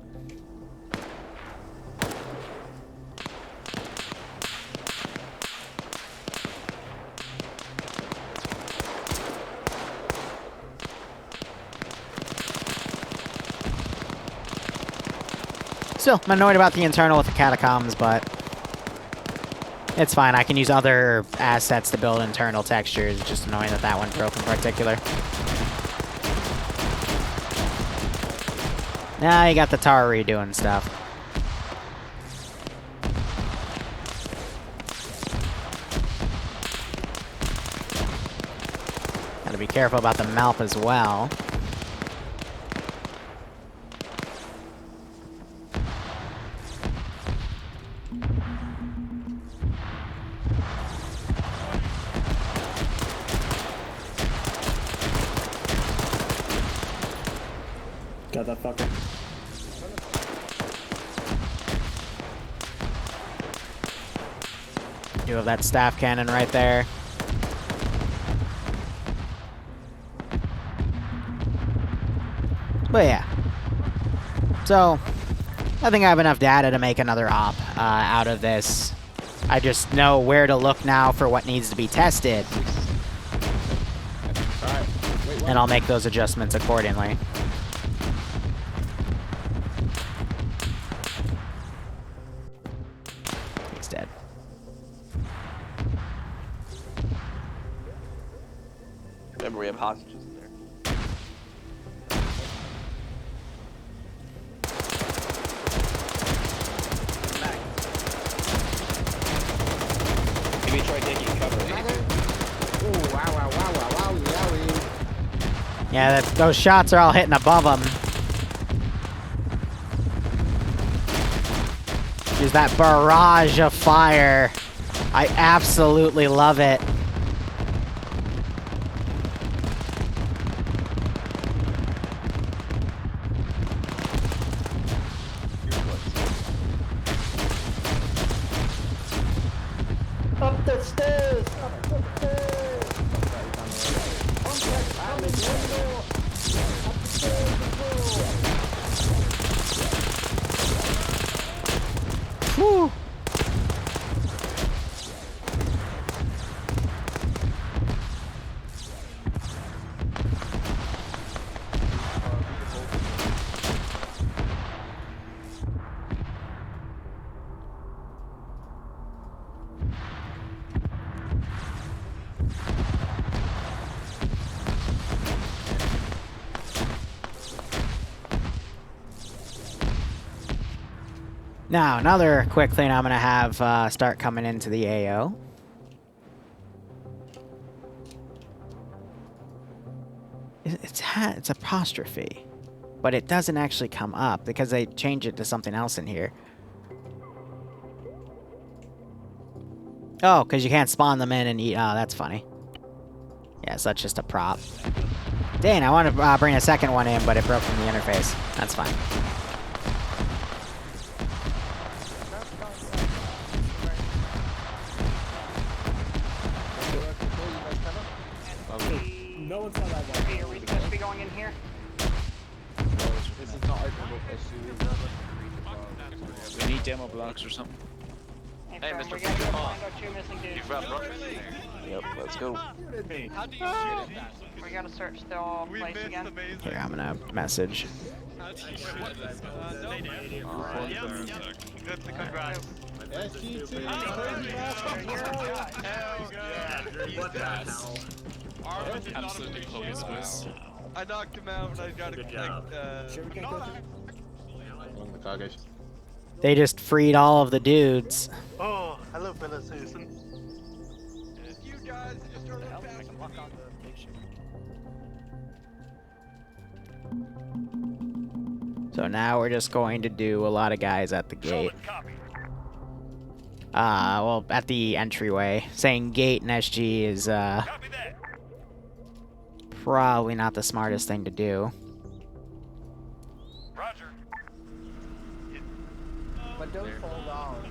Still, I'm annoyed about the internal with the catacombs, but it's fine. I can use other assets to build internal textures. It's just annoying that that one broke in particular. Now you got the tower redoing stuff. Gotta be careful about the Malp as well. Got that fucker. You have that staff cannon right there. But yeah. So, I think I have enough data to make another op out of this. I just know where to look now for what needs to be tested. And I'll make those adjustments accordingly. He's dead. Remember, we have hostages in there. Maybe try taking cover. Ooh, wow, wow, wow, wow, wow, yowie. Yeah, those shots are all hitting above them. Use that barrage of fire. I absolutely love it. Up the stairs! Up the stairs! Contact coming, window! Up the stairs, Whew. Now, another quick thing I'm going to have start coming into the AO. It's apostrophe, but it doesn't actually come up because they changed it to something else in here. Oh, because you can't spawn them in and eat. Oh, that's funny. Yeah, so that's just a prop. Dang, I want to bring a second one in, but it broke from the interface. That's fine. This is not openable SU. We need demo blocks or something. Hey, Mr. we gotta go find our 2 missing dudes. You've got rockets in there. Yep, let's go. How do you shoot that? We gotta search the whole place again. Here, I'm gonna message. How do you shoot this? Good, congrats. Absolutely close this. I knocked him out and I got a Along the cargoes. They just freed all of the dudes. Oh, hello, Bella Susan. You guys just are fast. So now we're just going to do a lot of guys at the gate. Well, at the entryway. Saying gate and SG is, probably not the smartest thing to do. Roger. But don't fall down.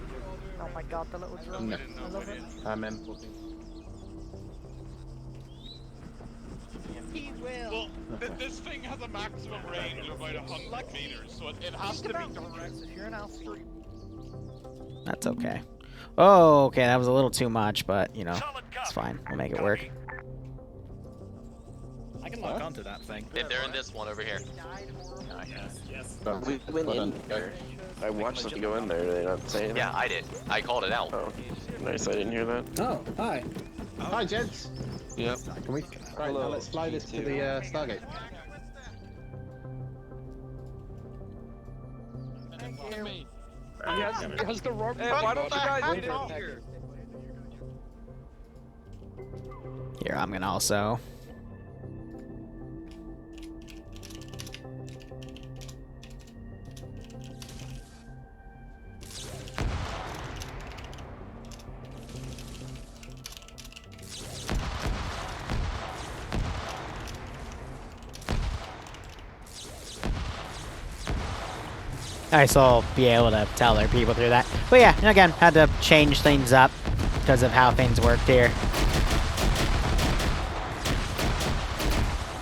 Oh my god, the little drone. No. I love it. I'm M14. He will. Well, this thing has a maximum range of about 100 meters, so it has to be direct. If you're an alpha. That's okay. Oh, okay, that was a little too much, but, you know, it's fine. We'll make it work. I can lock onto that thing. They're in this one over here. Yes. We went in there. I watched them go in there. Did they not say anything? Yeah, I did. I called it out. Oh, nice. I didn't hear that. Oh, hi. Hi, gents. Yep. Can we? Right, now let's fly this to the Stargate. Thank you. Has the rope? Hey, why don't you guys get in here? Here, I'm gonna also... I will be able to tell their people through that. But yeah, and again, had to change things up because of how things worked here.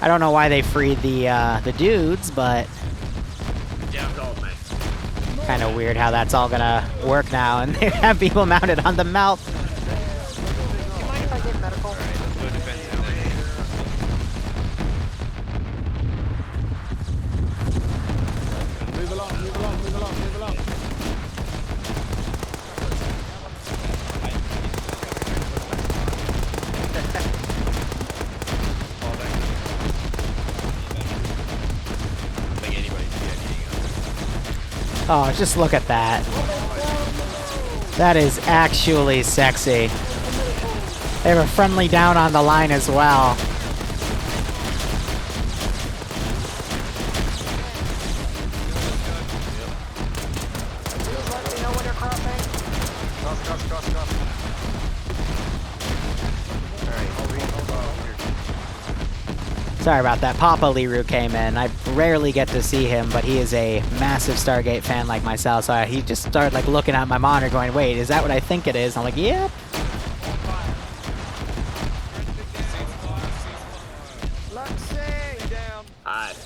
I don't know why they freed the dudes, but kind of weird how that's all gonna work now, and they have people mounted on the mouth. Do you mind if I get medical? Move along, move along, move along, move along. Oh, just look at that. That is actually sexy. They were friendly down on the line as well. Let me know when you're crossing. Cross. Sorry about that. Papa Liru came in. I rarely get to see him, but he is a massive Stargate fan like myself, so he just started like looking at my monitor going, wait, is that what I think it is? I'm like, yep. Luxy! Down. Alright.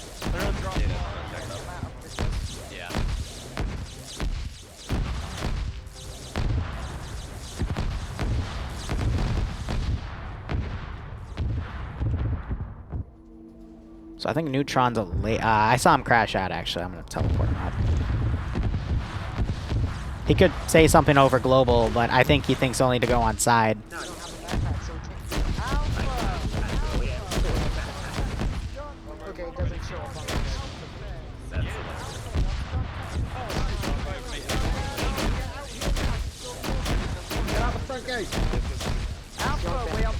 Yeah. So I think Neutron's a late. I saw him crash out, actually. I'm going to teleport him out. He could say something over global, but I think he thinks only to go on side. Okay, it doesn't show up on the Get out the front gate. Alpha, we up.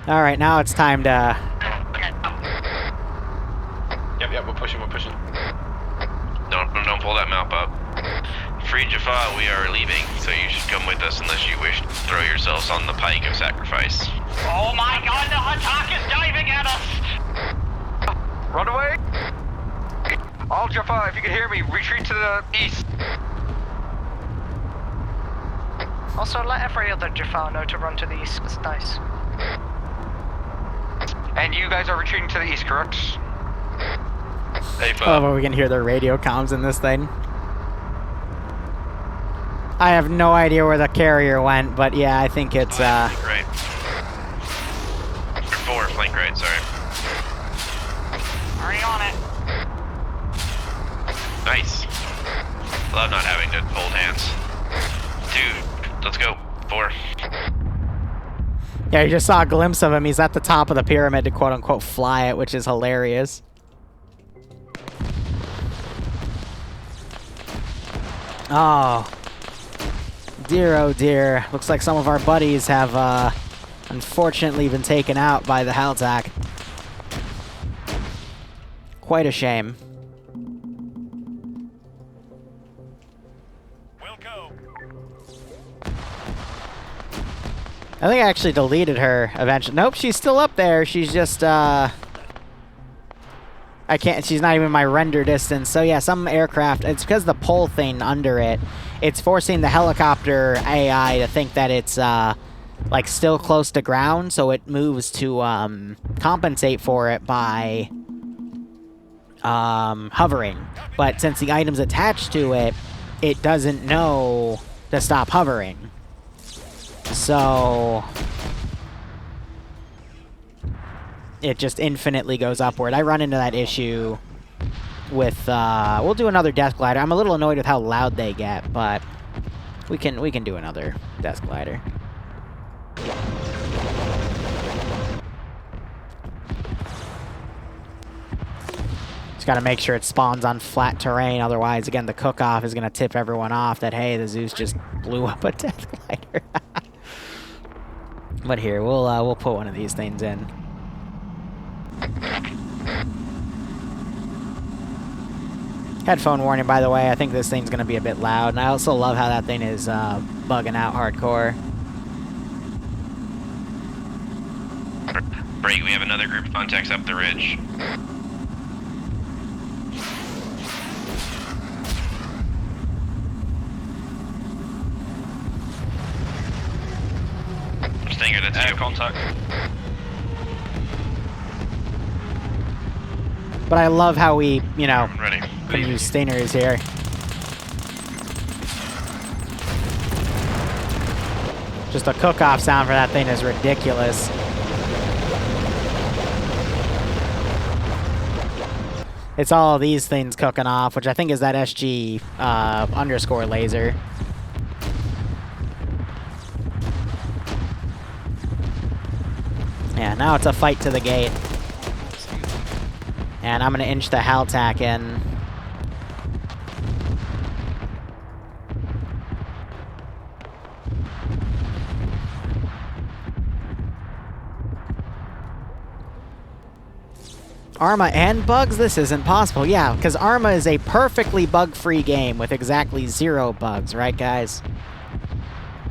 All right, now it's time to... Yep, we're pushing. Don't pull that map up. Free Jaffa, we are leaving, so you should come with us unless you wish to throw yourselves on the pike of sacrifice. Oh my god, the attack is diving at us! Run away! All Jaffa, if you can hear me, retreat to the east. Also, let every other Jaffa know to run to the east. It's nice. And you guys are retreating to the east, correct? Hey, Oh, but we can hear their radio comms in this thing. I have no idea where the carrier went, but yeah, I think it's, Flank right. Or 4, flank right, sorry. Already on it. Nice. Love not having to hold hands. Dude, let's go. 4. Yeah, you just saw a glimpse of him. He's at the top of the pyramid to quote-unquote fly it, which is hilarious. Oh. Dear, oh dear. Looks like some of our buddies have, unfortunately been taken out by the Haltak. Quite a shame. I think I actually deleted her eventually. Nope, she's still up there. She's just, I can't, she's not even my render distance. So yeah, some aircraft, it's because the pole thing under it, it's forcing the helicopter AI to think that it's, like, still close to ground, so it moves to, compensate for it by, hovering. But since the item's attached to it, it doesn't know to stop hovering. So it just infinitely goes upward. I run into that issue with, we'll do another death glider. I'm a little annoyed with how loud they get, but we can do another death glider. Just gotta make sure it spawns on flat terrain, otherwise, again, the cook-off is gonna tip everyone off that, hey, the Zeus just blew up a death glider. But here, we'll put one of these things in. Headphone warning, by the way. I think this thing's gonna be a bit loud, and I also love how that thing is bugging out hardcore. Break, we have another group of contacts up the ridge. Stinger, that's you. Contact. But I love how we, you know, Ready. can use stingers here. Just a cook-off sound for that thing is ridiculous. It's all these things cooking off, which I think is that SG underscore laser. Yeah, now it's a fight to the gate. And I'm gonna inch the Haltak in. Arma and bugs? This isn't possible. Yeah, because Arma is a perfectly bug-free game with exactly 0 bugs, right, guys?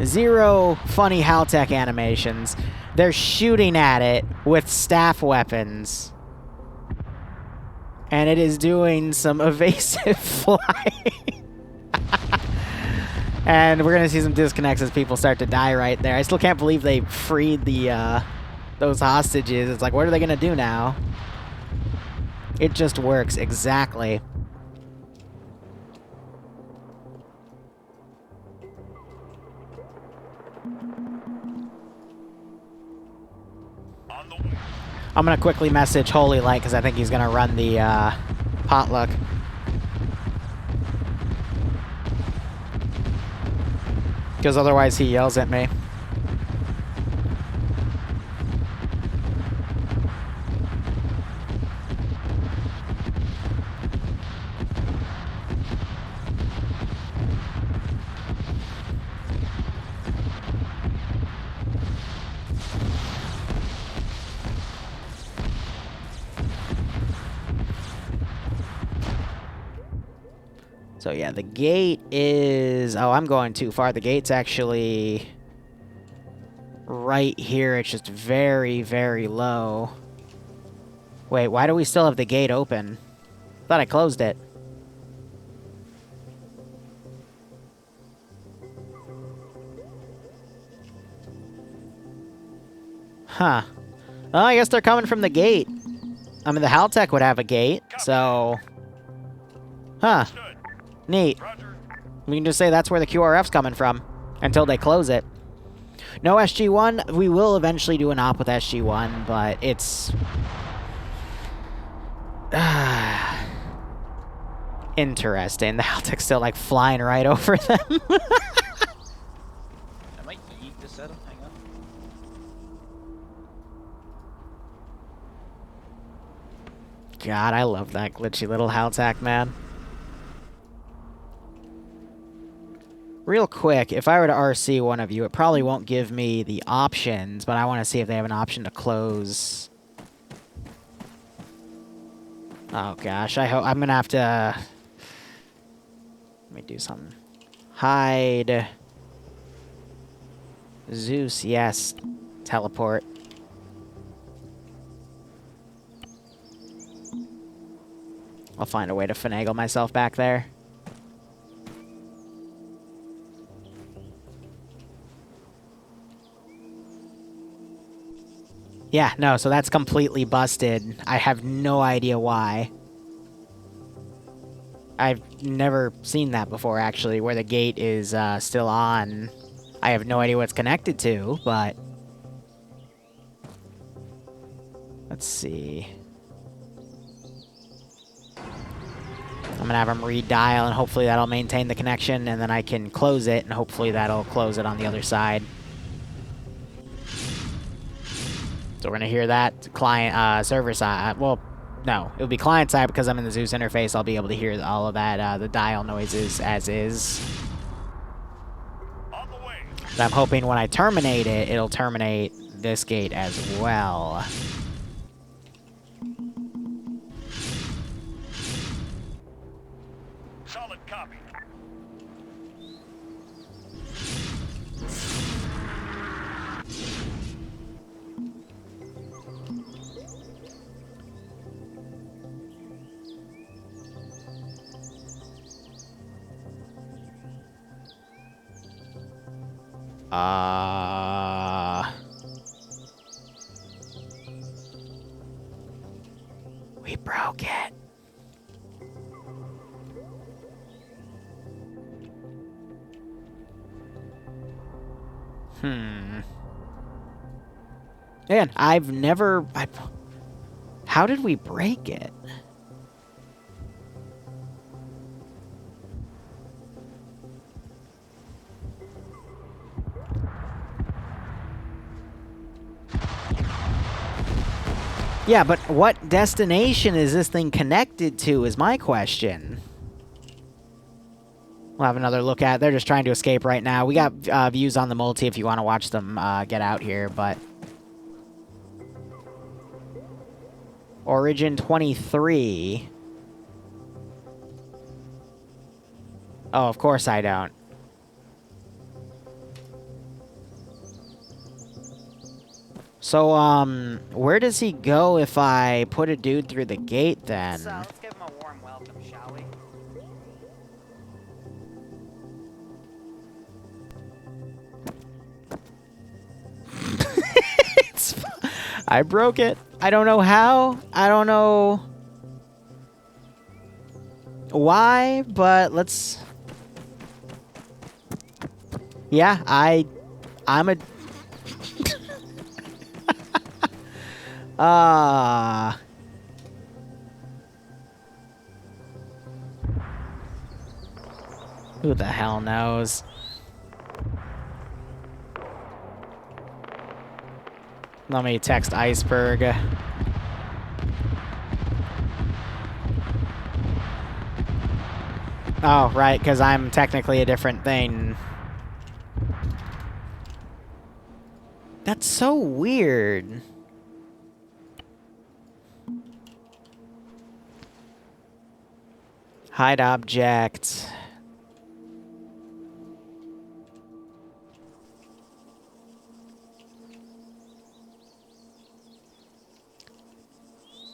0 funny Haltek animations. They're shooting at it with staff weapons. And it is doing some evasive flying. And we're going to see some disconnects as people start to die right there. I still can't believe they freed the those hostages. It's like, what are they going to do now? It just works exactly. I'm gonna quickly message Holy Light because I think he's gonna run the potluck. Because otherwise he yells at me. So yeah, the gate is... Oh, I'm going too far. The gate's actually right here. It's just very, very low. Wait, why do we still have the gate open? Thought I closed it. Huh. Well, I guess they're coming from the gate. I mean, the Haltech would have a gate, so... Huh. Neat. We can just say that's where the QRF's coming from, until they close it. No SG-1, we will eventually do an op with SG-1, but it's... interesting. The Haltech's still, like, flying right over them. I might eat this at him. Hang on. God, I love that glitchy little Haltech, man. Real quick, if I were to RC one of you, it probably won't give me the options, but I want to see if they have an option to close. Oh gosh, I'm gonna have to... Let me do something. Hide. Zeus, yes. Teleport. I'll find a way to finagle myself back there. Yeah, no, so that's completely busted. I have no idea why. I've never seen that before, actually, where the gate is still on. I have no idea what it's connected to, but... Let's see. I'm gonna have him redial, and hopefully that'll maintain the connection, and then I can close it, and hopefully that'll close it on the other side. So we're gonna hear that client, server side. Well, no, it'll be client side because I'm in the Zeus interface. I'll be able to hear all of that, the dial noises as is. And I'm hoping when I terminate it, it'll terminate this gate as well. Solid copy. We broke it. Man, how did we break it? Yeah, but what destination is this thing connected to is my question. We'll have another look at it. They're just trying to escape right now. We got views on the multi if you want to watch them get out here, but... Origin 23. Oh, of course I don't. So, where does he go if I put a dude through the gate, then? So, let's give him a warm welcome, shall we? I broke it. I don't know how. I don't know why, but let's... Yeah, I'm a... Who the hell knows? Let me text Iceberg. Oh, right, because I'm technically a different thing. That's so weird. Hide object.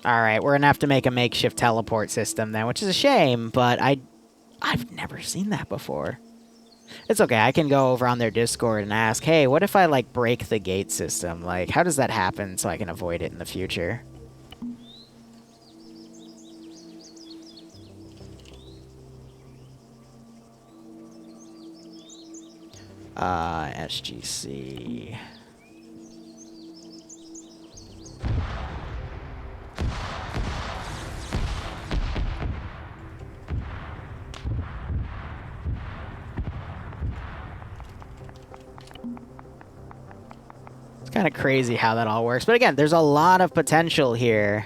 Alright, we're gonna have to make a makeshift teleport system then, which is a shame, but I've never seen that before. It's okay. I can go over on their Discord and ask, hey, what if I, like, break the gate system? Like, how does that happen so I can avoid it in the future? SGC. It's kind of crazy how that all works. But again, there's a lot of potential here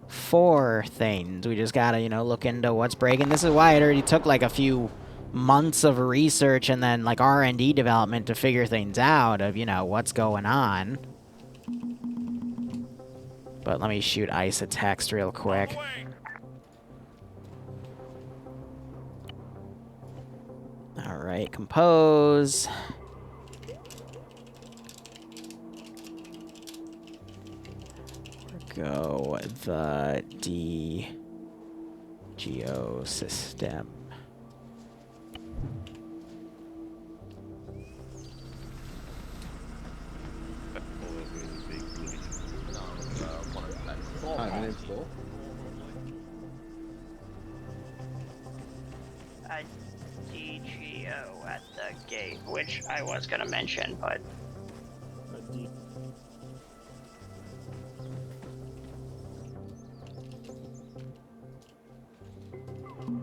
for things. We just gotta, you know, look into what's breaking. This is why it already took like a few months of research and then like R&D development to figure things out of, you know, what's going on. But let me shoot Ice a text real quick. Alright, compose. Go the DGO system. Hi, my name's Paul. DGO at the gate, which I was gonna mention, but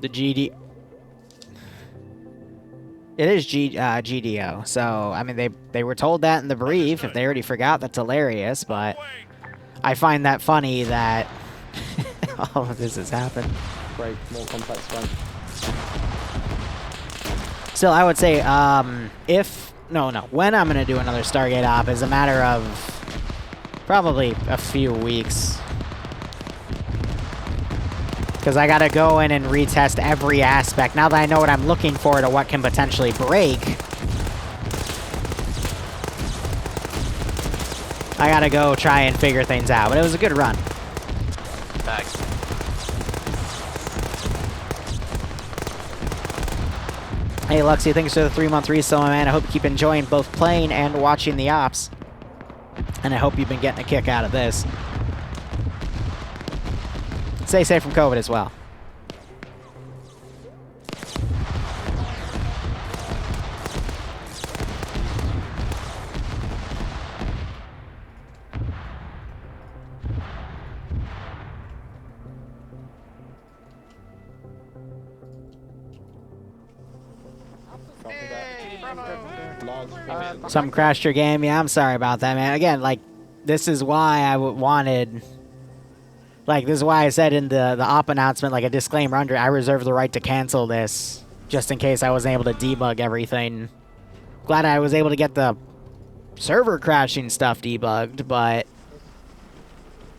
the GD. It is GDO. So I mean, they were told that in the brief. If they already forgot, that's hilarious. But I find that funny that all of this has happened. Great, more complex one. Still, I would say, when I'm gonna do another Stargate Op is a matter of probably a few weeks. Because I gotta go in and retest every aspect. Now that I know what I'm looking for to what can potentially break, I gotta go try and figure things out. But it was a good run. Thanks. Hey, Luxy, thanks for the 3-month resale, my man. I hope you keep enjoying both playing and watching the ops. And I hope you've been getting a kick out of this. Stay safe from COVID as well. Something crashed your game? Yeah, I'm sorry about that, man. Again, like, this is why I wanted... Like, this is why I said in the op announcement, like a disclaimer under it, I reserve the right to cancel this, just in case I wasn't able to debug everything. Glad I was able to get the server crashing stuff debugged, but...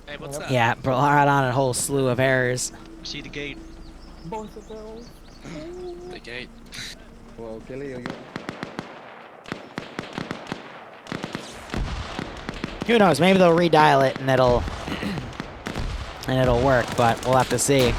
Hey, what's that? Yeah, brought on a whole slew of errors. See the gate. The gate. Well, Gilly, are you... Who knows, maybe they'll redial it and it'll... and it'll work, but we'll have to see.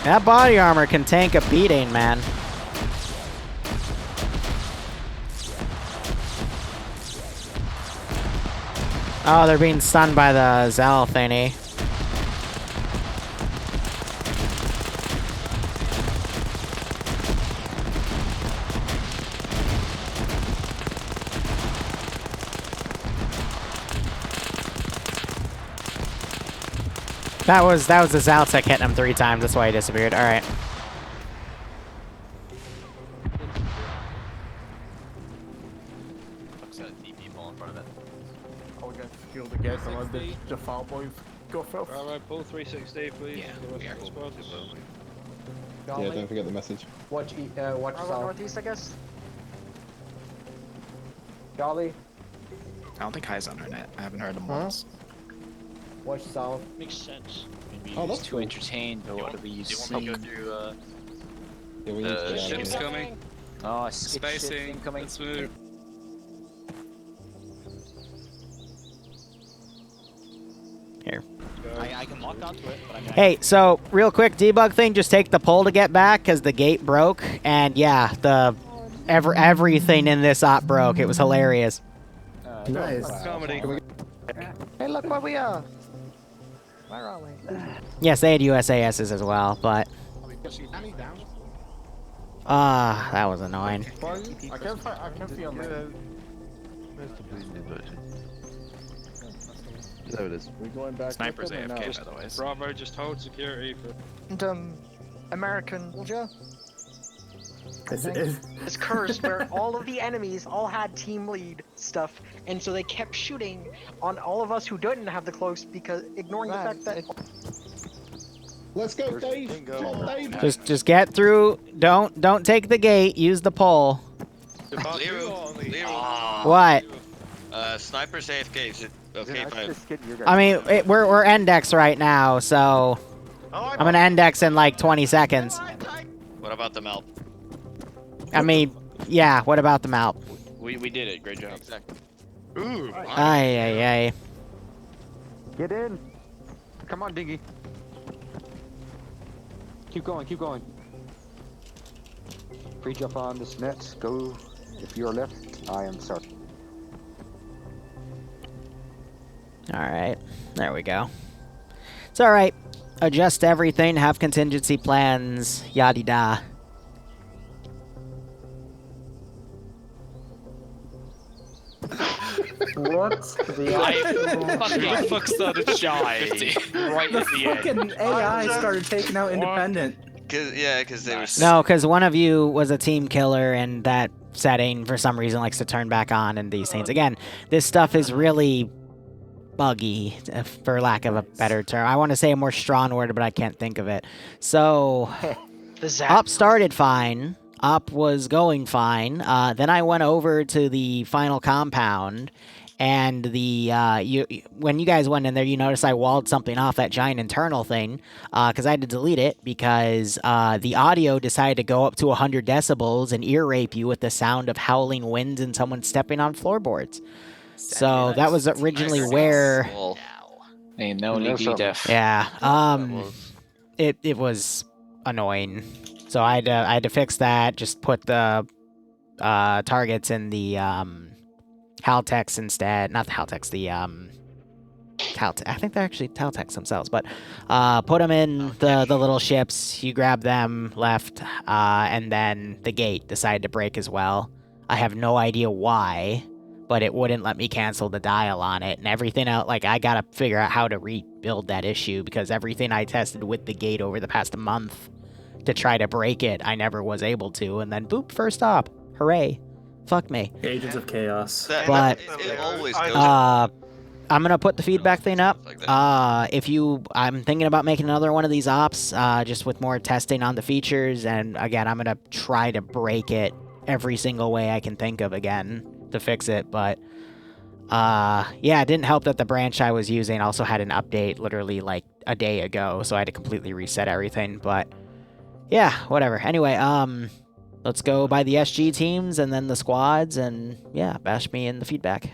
That body armor can tank a beating, man. Oh, they're being stunned by the Zell thingy. That was the Zaltec hitting him 3 times. That's why he disappeared. All right. Looks at DP people in front of it. I'll get killed again and let the foul boys go first. Alright, pull 360, please. Yeah, we are supposed to. Yeah, don't forget the message. Watch south. northeast, I guess. Charlie, I don't think High's on our net. I haven't heard him Huh? once. watch south. Makes sense. Maybe Oh, he was that's too cool. entertained by what we Do you want me seen. to go through, The Ship's coming. Oh, skip ships Spacing. incoming. Let's move. Here. I can lock onto it, but I mean, Hey, so real quick debug thing, just take the pole to get back because the gate broke, and yeah, everything in this op broke. It was hilarious. Nice. Comedy. Hey, look where we are. Where are we? Yes, they had USASs as well, but that was annoying. I can't feel my... There it is. We're going back. Sniper's with them or AFK, no? by the way. Bravo, just hold security for... And, American soldier. It's- This curse where all of the enemies all had team lead stuff, and so they kept shooting on all of us who didn't have the cloaks because ignoring the fact that. Let's go, Dave. Come on, Dave. Just get through. Don't take the gate. Use the pole. Liru. What? Sniper's AFK. Is it okay if I mean, we're index right now, so I'm gonna index in like 20 seconds. What about the melt? I mean, yeah. What about the mount? we did it. Great job. Exactly. Ooh. Ay. Get in. Come on, Dingy. Keep going. Free jump on this net. Go. If you're left, I am sorry. All right, there we go. It's all right. Adjust everything. Have contingency plans. Yada da. What? Who the fuck started shy right The at the end? fucking AI started taking out independent. Because they were. No, because one of you was a team killer, and that setting for some reason likes to turn back on and these things. Again, this stuff is really buggy, for lack of a better term. I want to say a more strong word, but I can't think of it. So, Op started fine. Op was going fine. Then I went over to the final compound, and when you guys went in there, you noticed I walled something off, that giant internal thing, because I had to delete it because the audio decided to go up to 100 decibels and ear rape you with the sound of howling winds and someone stepping on floorboards. So that was originally where. Ain't no need deaf. Yeah. It was annoying. So I had to fix that. Just put the targets in the Haltex instead. Not the Haltex. The I think they're actually Haltex themselves. But put them in the little ships. You grab them left, and then the gate decided to break as well. I have no idea why, but it wouldn't let me cancel the dial on it, and everything else. Like, I gotta figure out how to rebuild that issue because everything I tested with the gate over the past month to try to break it, I never was able to, and then boop, first stop. Hooray. Fuck me. Agents of Chaos. But it always goes. I'm gonna put the feedback thing up. I'm thinking about making another one of these ops, just with more testing on the features, and again, I'm gonna try to break it every single way I can think of again to fix it, but yeah, it didn't help that the branch I was using also had an update literally like a day ago, so I had to completely reset everything, but yeah, whatever. Anyway, let's go by the SG teams and then the squads, and yeah, bash me in the feedback.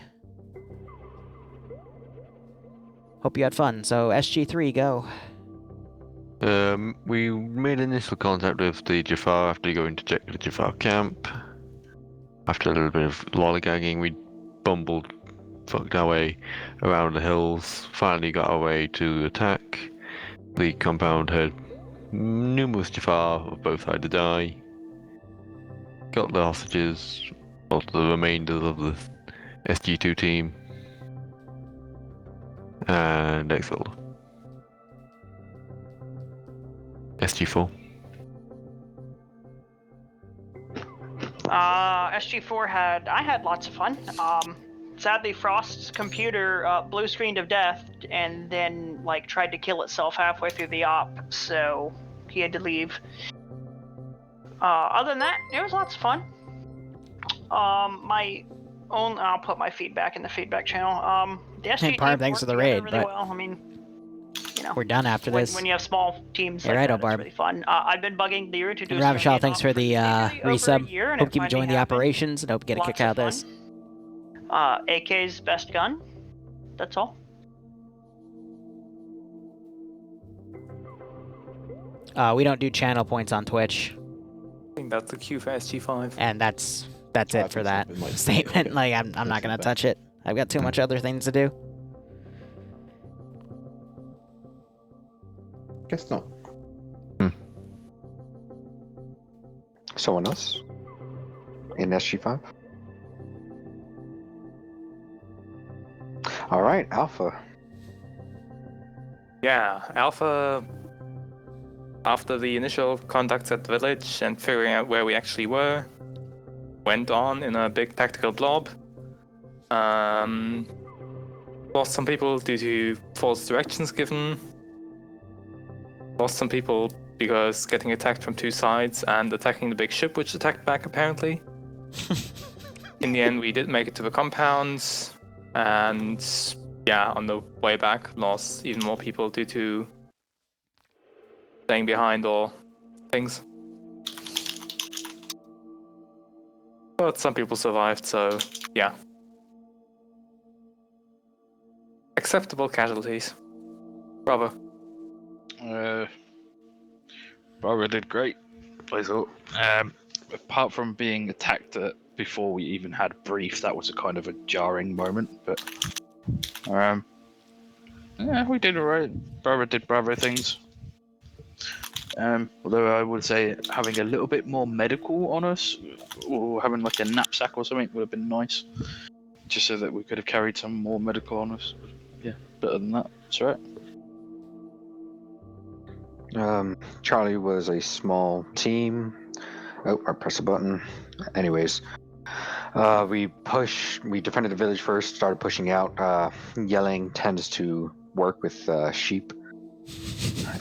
Hope you had fun. So SG3, go. We made initial contact with the Jafar after going to check the Jafar camp. After a little bit of lollygagging, we fucked our way around the hills, finally got our way to attack. The compound had numerous Jafar of both sides to die. Got the hostages, also the remainders of the SG2 team, and exiled. SG4. SG4 had lots of fun. Sadly, Frost's computer blue screened of death and then like tried to kill itself halfway through the op, so he had to leave. Other than that, it was lots of fun. My I'll put my feedback in the feedback channel. The SG Hey, Barb, teams thanks for work the together raid, really but well. I mean, you know, we're done after this. When you have small teams You're like right, that, Barb. it's really fun. I've been bugging Liru to do And some Ravishal, of thanks for the over a resub. year, and Hope it you finally enjoying the happened. operations and hope you get a kick out of this. AK's best gun. That's all. We don't do channel points on Twitch. I think that's the cue for SG5. And that's it for that statement. Like, I'm not gonna touch it. I've got too much other things to do. Guess not. Someone else? In SG5? Alright, Alpha. Yeah, Alpha, after the initial contacts at the village and figuring out where we actually were, went on in a big tactical blob. Lost some people due to false directions given. Lost some people because getting attacked from two sides and attacking the big ship, which attacked back apparently. In the end, we did make it to the compounds, and yeah, on the way back, lost even more people due to staying behind or things. But some people survived, so yeah. Acceptable casualties. Bravo. Barbara did great, I thought. Apart from being attacked before we even had a brief, that was a kind of a jarring moment, but yeah, we did alright. Barbara did Bravo things. Although I would say having a little bit more medical on us, or having like a knapsack or something would have been nice, just so that we could have carried some more medical on us. Yeah, but other than that, it's alright. Charlie was a small team. Oh, I pressed a button. Anyways, we defended the village first, started pushing out. Yelling tends to work with sheep.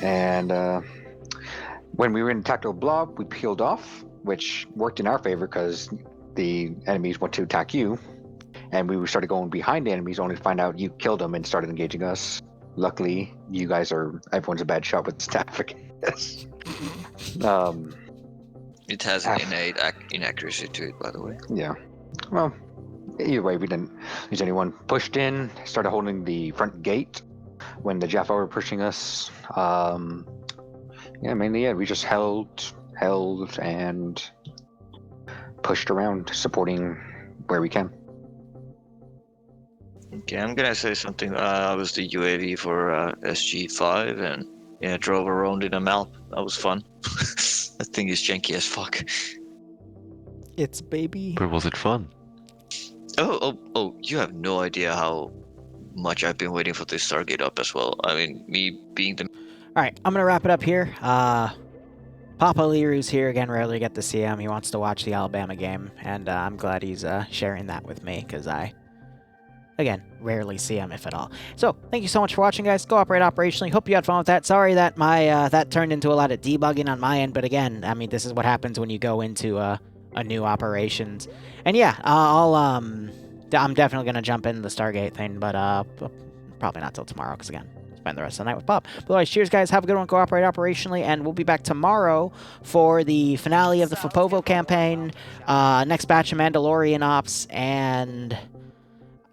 And when we were in the tactical blob, we peeled off, which worked in our favor because the enemies went to attack you. And we started going behind the enemies only to find out you killed them and started engaging us. Luckily, you guys everyone's a bad shot with staff, I guess. It has an innate inaccuracy to it, by the way. Yeah. Well, either way, we didn't lose anyone. Pushed in, started holding the front gate when the Jaffa were pushing us. Yeah, mainly, yeah, we just held, and pushed around, supporting where we can. Okay, I'm gonna say something. I was the UAV for SG5 and yeah, drove around in a map. That was fun. That thing is janky as fuck. It's baby. But was it fun? Oh, you have no idea how much I've been waiting for this Stargate Op as well. I mean, me being the... Alright, I'm gonna wrap it up here. Papa Liru's here again, rarely get to see him. He wants to watch the Alabama game, and I'm glad he's sharing that with me, because I, again, rarely see him, if at all. So, thank you so much for watching, guys. Go operate operationally. Hope you had fun with that. Sorry that my that turned into a lot of debugging on my end, but again, I mean, this is what happens when you go into a new operations. And yeah, I'm definitely going to jump into the Stargate thing, but probably not till tomorrow, because again, spend the rest of the night with Bob. But otherwise, cheers, guys. Have a good one. Go operate operationally, and we'll be back tomorrow for the finale of the Fopovo campaign, next batch of Mandalorian ops, and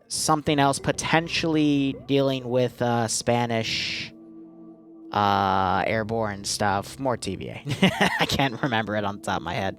something else potentially dealing with Spanish airborne stuff. More TVA. I can't remember it on the top of my head.